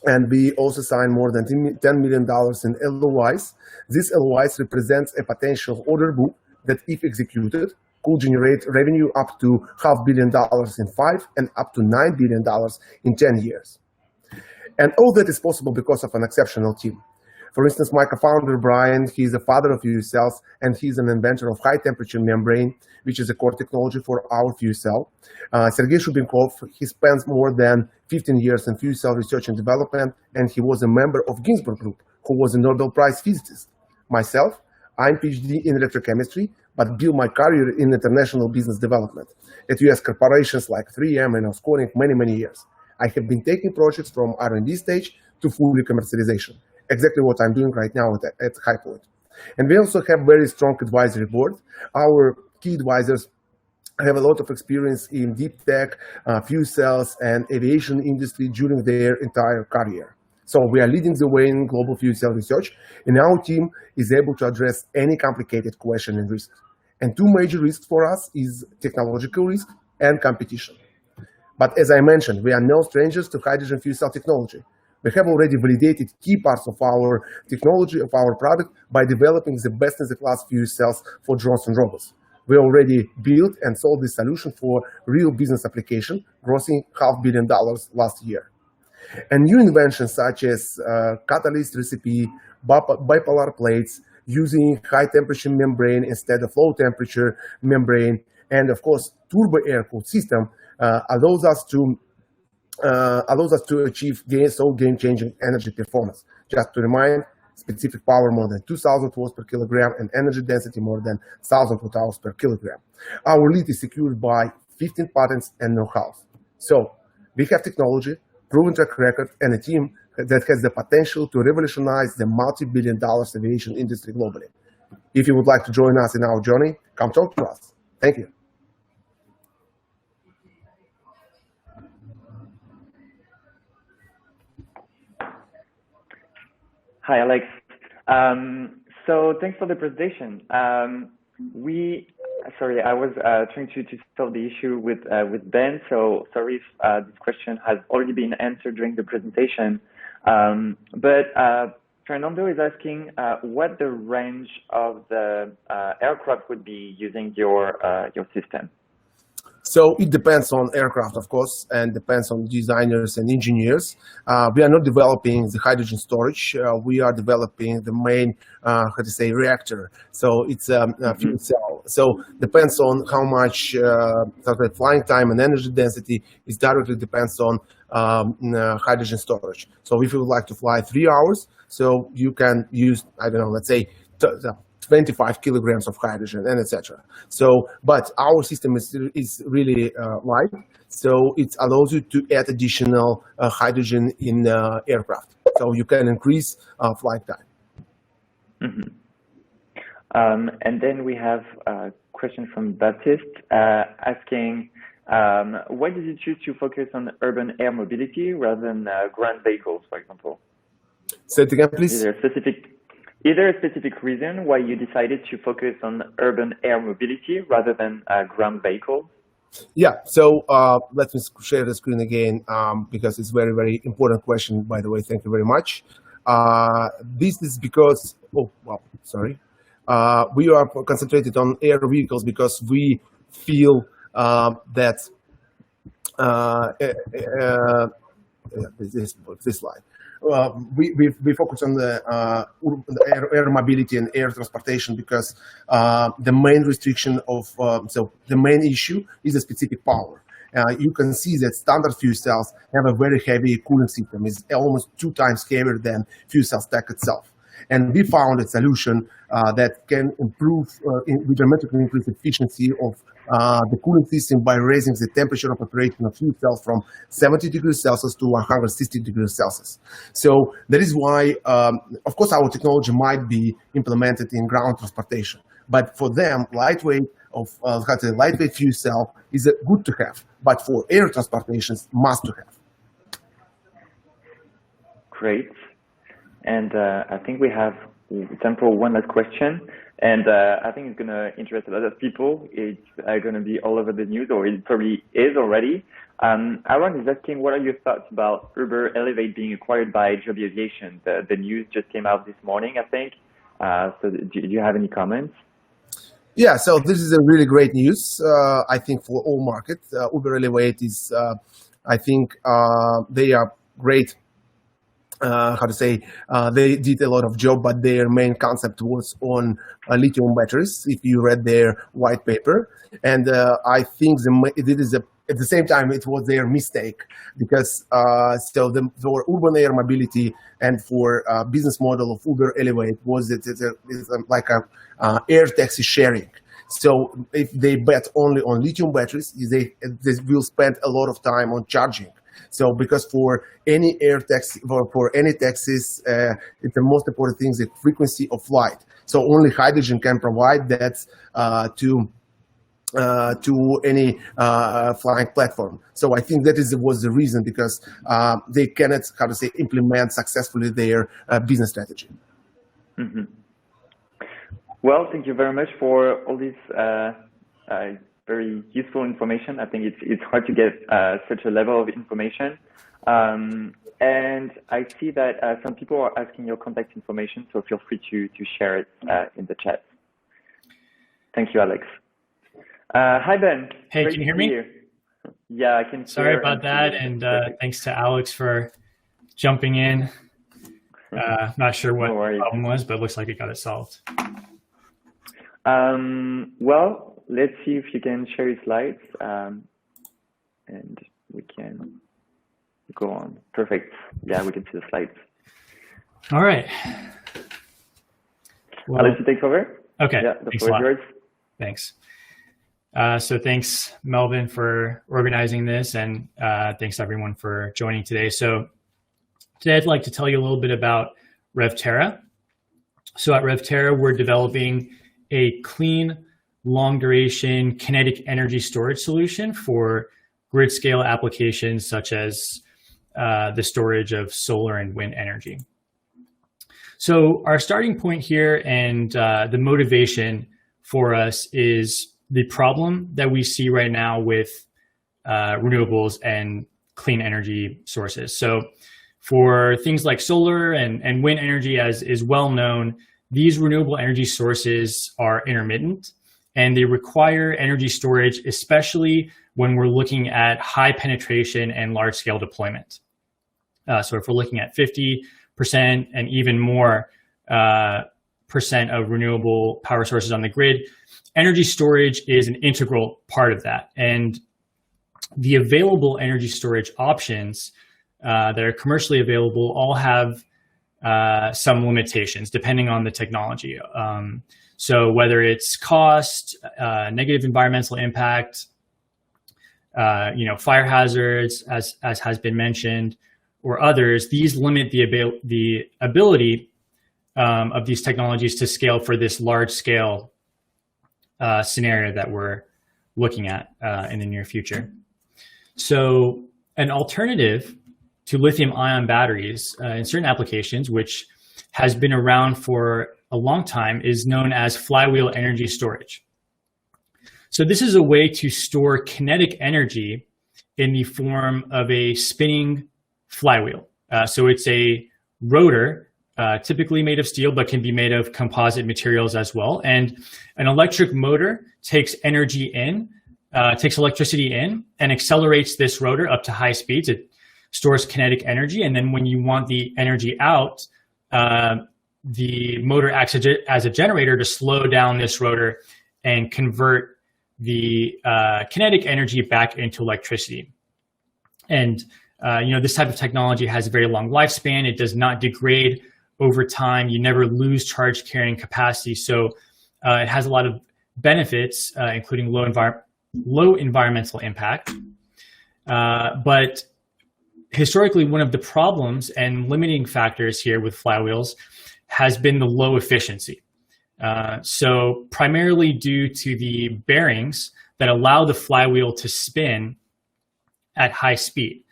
and we also signed more than $10 million in LOIs. This LOIs represents a potential order book that, if executed, could generate revenue up to $500 million in 5 and up to $9 billion in 10 years. And all that is possible because of an exceptional team. For instance, my co-founder, Brian, he's the father of fuel cells, and he's an inventor of high-temperature membrane, which is a core technology for our fuel cell. Sergei Shubinkov, he spends more than 15 years in fuel cell research and development, and he was a member of Ginsburg Group, who was a Nobel Prize physicist. Myself, I'm PhD in electrochemistry, but built my career in international business development at US corporations like 3M and Oscorning many years. I have been taking projects from R&D stage to fully commercialization, exactly what I'm doing right now at HyPoint. And we also have very strong advisory board. Our key advisors have a lot of experience in deep tech, fuel cells, and aviation industry during their entire career. So we are leading the way in global fuel cell research, and our team is able to address any complicated question and risk. And 2 major risks for us is technological risk and competition. But as I mentioned, we are no strangers to hydrogen fuel cell technology. We have already validated key parts of our technology, of our product, by developing the best-in-the-class fuel cells for drones and robots. We already built and sold this solution for real business application, grossing $500 million last year. And new inventions such as catalyst recipe, bipolar plates, using high-temperature membrane instead of low-temperature membrane, and of course, turbo air-cooled system allows us to achieve game-changing energy performance. Just to remind, specific power more than 2,000 watts per kilogram and energy density more than 1,000 watt-hours per kilogram. Our lead is secured by 15 patents and know-how. So we have technology, proven track record, and a team that has the potential to revolutionize the multi-billion-dollar aviation industry globally. If you would like to join us in our journey, come talk to us. Thank you. Hi, Alex. So thanks for the presentation. Sorry, I was trying to solve the issue with Ben. So sorry if this question has already been answered during the presentation. But Fernando is asking what the range of the aircraft would be using your system. So it depends on aircraft, of course, and depends on designers and engineers. We are not developing the hydrogen storage. We are developing the main, reactor. So it's a fuel cell. So depends on how much flying time and energy density is directly depends on hydrogen storage. So if you would like to fly 3 hours, so you can use, I don't know, let's say 25 kilograms of hydrogen and etc. So, but our system is really light, so it allows you to add additional hydrogen in aircraft. So you can increase flight time. And then we have a question from Baptiste asking, why did you choose to focus on urban air mobility rather than ground vehicles, for example? Say it again, please. Is there a specific reason why you decided to focus on urban air mobility rather than ground vehicles? Yeah, so let me share the screen again because it's very, very important question, by the way. Thank you very much. This is because, we are concentrated on air vehicles because we feel that this slide. We focus on the air mobility and air transportation because the main restriction of so the main issue is the specific power. You can see that standard fuel cells have a very heavy cooling system. It's almost 2 times heavier than fuel cell stack itself. And we found a solution that can improve, dramatically increase efficiency of the cooling system by raising the temperature of operation of fuel cells from 70 degrees Celsius to 160 degrees Celsius. So that is why, of course, our technology might be implemented in ground transportation. But for them, lightweight fuel cell is good to have. But for air transportation, must to have. Great. And I think we have time for one last question. And I think it's going to interest a lot of people. It's going to be all over the news, or it probably is already. Aaron is asking, what are your thoughts about Uber Elevate being acquired by Joby Aviation? The news just came out this morning, I think. So do you have any comments? Yeah, so this is a really great news, I think, for all markets. Uber Elevate is, I think, they are great. They did a lot of job, but their main concept was on lithium batteries, if you read their white paper. And I think it is at the same time, it was their mistake because for urban air mobility and for business model of Uber Elevate was like a air taxi sharing. So if they bet only on lithium batteries, they will spend a lot of time on charging. So because for any air taxi, for any taxis, the most important thing is the frequency of flight. So only hydrogen can provide that to any flying platform. So I think that was the reason, because they cannot, implement successfully their business strategy. Mm-hmm. Well, thank you very much for all this very useful information. I think it's hard to get such a level of information. And I see that some people are asking your contact information, so feel free to share it in the chat. Thank you, Alex. Hi, Ben. Hey, can you hear me? Yeah, I can. Sorry about that, and thanks to Alex for jumping in. Not sure what the problem was, but it looks like it got it solved. Well, let's see if you can share your slides, and we can go on. Perfect. Yeah, we can see the slides. All right. Well, Alex, you take over? Okay. Yeah, the floor is yours. Thanks. So thanks, Melvin, for organizing this, and thanks everyone for joining today. So today I'd like to tell you a little bit about RevTerra. So at RevTerra, we're developing a clean, long-duration kinetic energy storage solution for grid-scale applications such as the storage of solar and wind energy. So our starting point here and the motivation for us is the problem that we see right now with renewables and clean energy sources. So For things like solar and wind energy, as is well known, these renewable energy sources are intermittent and they require energy storage, especially when we're looking at high penetration and large scale deployment. So if we're looking at 50% and even more percent of renewable power sources on the grid, energy storage is an integral part of that. And the available energy storage options that are commercially available all have some limitations depending on the technology. So whether it's cost, negative environmental impact, fire hazards, as has been mentioned, or others, these limit the ability of these technologies to scale for this large scale scenario that we're looking at in the near future. So an alternative to lithium-ion batteries in certain applications, which has been around for a long time, is known as Flywheel energy storage. So this is a way to store kinetic energy in the form of a spinning flywheel. So it's a rotor, typically made of steel, but can be made of composite materials as well. And an electric motor takes energy in, takes electricity in, and accelerates this rotor up to high speeds. It stores kinetic energy, and then when you want the energy out, the motor acts as a generator to slow down this rotor and convert the kinetic energy back into electricity. And this type of technology has a very long lifespan. It does not degrade over time. You never lose charge carrying capacity. So it has a lot of benefits, including low environmental impact. But historically, one of the problems and limiting factors here with flywheels has been the low efficiency. So primarily due to the bearings that allow the flywheel to spin at high speed.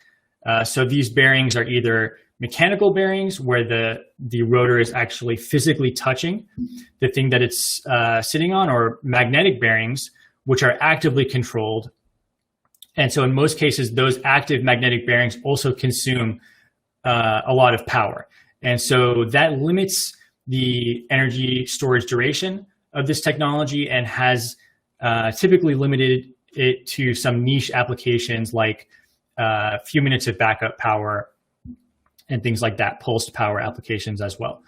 So these bearings are either mechanical bearings where the rotor is actually physically touching the thing that it's sitting on, or magnetic bearings, which are actively controlled. And so in most cases, those active magnetic bearings also consume a lot of power. And so that limits the energy storage duration of this technology and has typically limited it to some niche applications like a few minutes of backup power and things like that, pulsed power applications as well.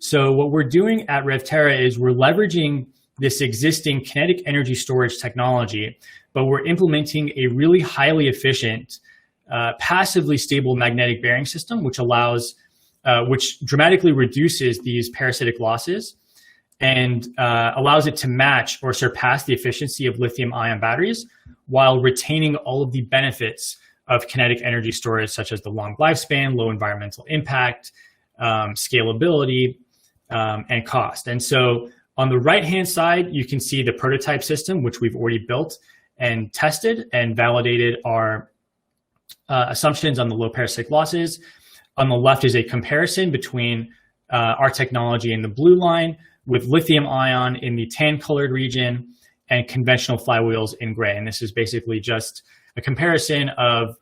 So what we're doing at RevTerra is we're leveraging this existing kinetic energy storage technology, but we're implementing a really highly efficient, passively stable magnetic bearing system, which dramatically reduces these parasitic losses and allows it to match or surpass the efficiency of lithium-ion batteries while retaining all of the benefits of kinetic energy storage, such as the long lifespan, low environmental impact, scalability, and cost. And so on the right-hand side, you can see the prototype system, which we've already built and tested and validated our assumptions on the low parasitic losses. On the left is a comparison between our technology in the blue line with lithium ion in the tan-colored region and conventional flywheels in gray. And this is basically just a comparison of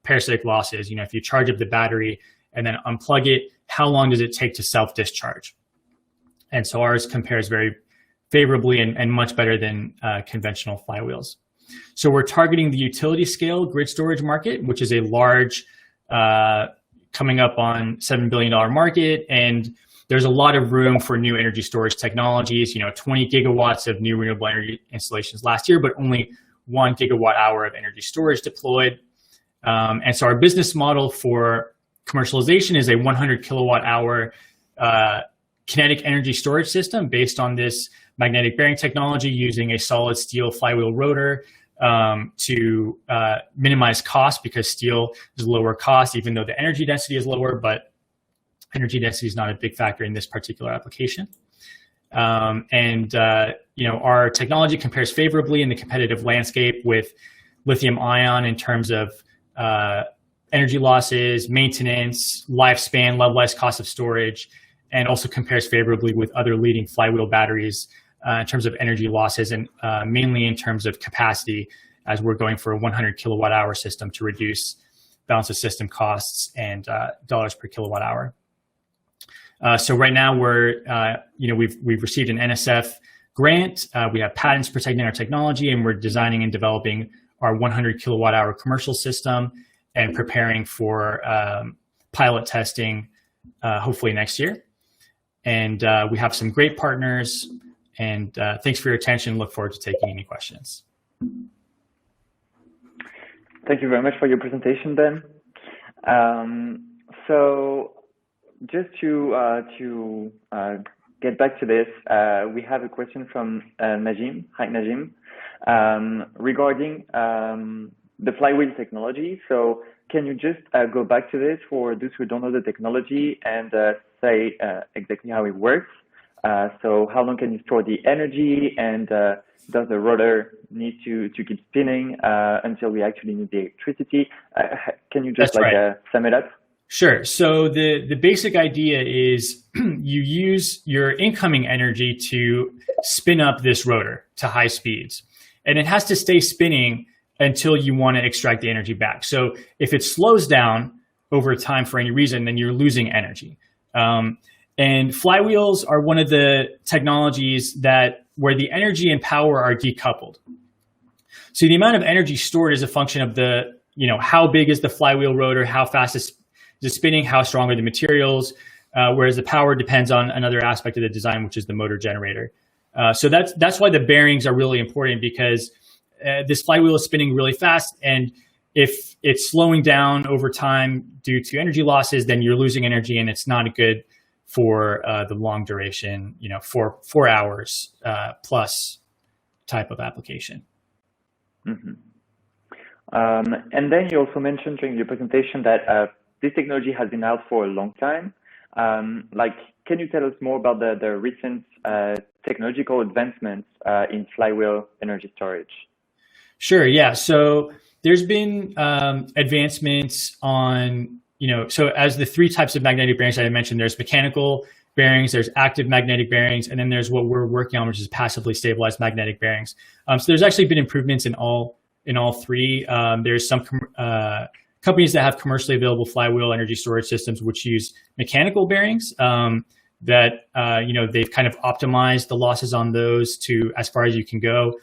parasitic losses. If you charge up the battery and then unplug it, how long does it take to self-discharge? And so ours compares very favorably and much better than conventional flywheels. So we're targeting the utility scale grid storage market, which is a large, coming up on $7 billion market. And there's a lot of room for new energy storage technologies, 20 gigawatts of new renewable energy installations last year, but only 1 gigawatt hour of energy storage deployed. And so our business model for commercialization is a 100 kilowatt hour kinetic energy storage system based on this magnetic bearing technology using a solid steel flywheel rotor to minimize cost, because steel is lower cost, even though the energy density is lower, but energy density is not a big factor in this particular application. Our technology compares favorably in the competitive landscape with lithium ion in terms of energy losses, maintenance, lifespan, levelized cost of storage, and also compares favorably with other leading flywheel batteries in terms of energy losses and mainly in terms of capacity, as we're going for a 100 kilowatt hour system to reduce balance of system costs and dollars per kilowatt hour. So right now we've received an NSF grant. We have patents protecting our technology, and we're designing and developing our 100 kilowatt hour commercial system and preparing for pilot testing hopefully next year. And we have some great partners, and thanks for your attention. Look forward to taking any questions. Thank you very much for your presentation, Ben. So just to get back to this, we have a question from Najim. Hi, Najim. Regarding the Flywheel technology. So can you just go back to this for those who don't know the technology and say exactly how it works? So how long can you store the energy, and does the rotor need to keep spinning until we actually need the electricity? Can you just sum it up? Sure. So the basic idea is you use your incoming energy to spin up this rotor to high speeds, and it has to stay spinning until you want to extract the energy back. So if it slows down over time for any reason, then you're losing energy. And flywheels are one of the technologies where the energy and power are decoupled. So the amount of energy stored is a function of how big is the flywheel rotor, how fast is it spinning, how strong are the materials, whereas the power depends on another aspect of the design, which is the motor generator. So that's why the bearings are really important, because this flywheel is spinning really fast, and if it's slowing down over time due to energy losses, then you're losing energy, and it's not good for the long duration, 4 hours plus type of application. Mm-hmm. And then you also mentioned during your presentation that this technology has been out for a long time. Can you tell us more about the recent technological advancements in flywheel energy storage? Sure, yeah. So there's been advancements on, so as the three types of magnetic bearings that I mentioned, there's mechanical bearings, there's active magnetic bearings, and then there's what we're working on, which is passively stabilized magnetic bearings. So there's actually been improvements in all three. There's some companies that have commercially available flywheel energy storage systems which use mechanical bearings that they've kind of optimized the losses on those to as far as you can go.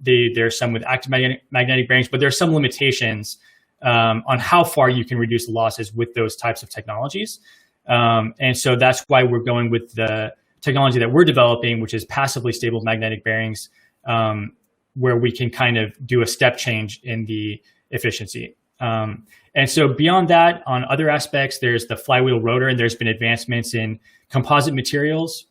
There's some with active magnetic bearings, but there's some limitations on how far you can reduce the losses with those types of technologies. And so that's why we're going with the technology that we're developing, which is passively stable magnetic bearings, where we can kind of do a step change in the efficiency. And so beyond that, on other aspects, there's the flywheel rotor, and there's been advancements in composite materials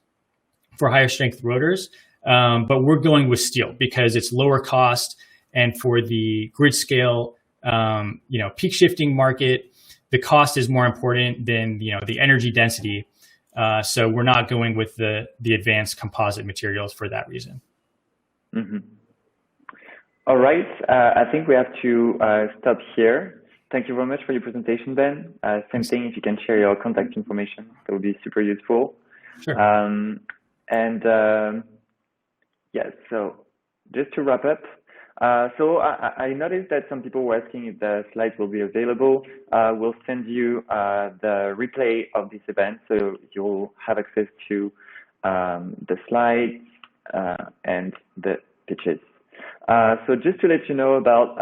for higher strength rotors. But we're going with steel because it's lower cost, and for the grid scale, peak shifting market, the cost is more important than the energy density. So we're not going with the advanced composite materials for that reason. Mm-hmm. All right, I think we have to stop here. Thank you very much for your presentation, Ben. Same thing, if you can share your contact information, that would be super useful. Sure. Yes, so just to wrap up, so I noticed that some people were asking if the slides will be available. We'll send you the replay of this event, so you'll have access to the slides and the pitches. So just to let you know about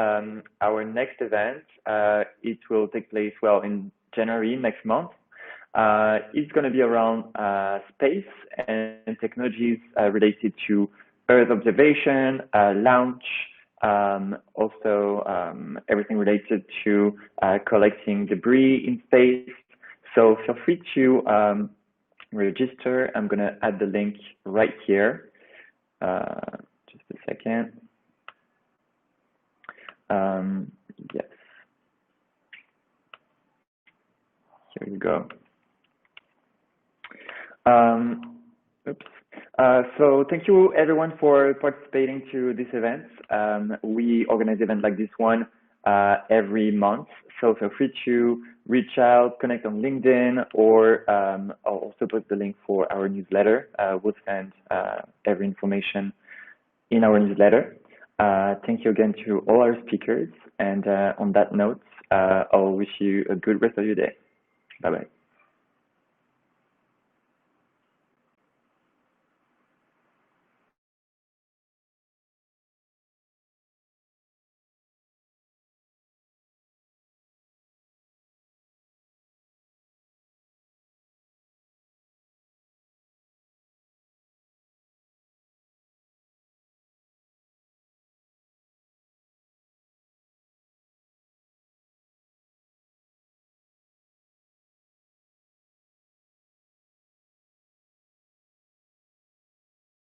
our next event, it will take place, in January next month. It's going to be around space and technologies related to Earth observation, launch, also everything related to collecting debris in space. So feel free to register. I'm going to add the link right here. Just a second. Yes. Here we go. Oops. So thank you everyone for participating to this event. We organize events like this one every month. So feel free to reach out, connect on LinkedIn, or I'll also put the link for our newsletter. We'll send every information in our newsletter. Thank you again to all our speakers. And on that note, I'll wish you a good rest of your day. Bye-bye.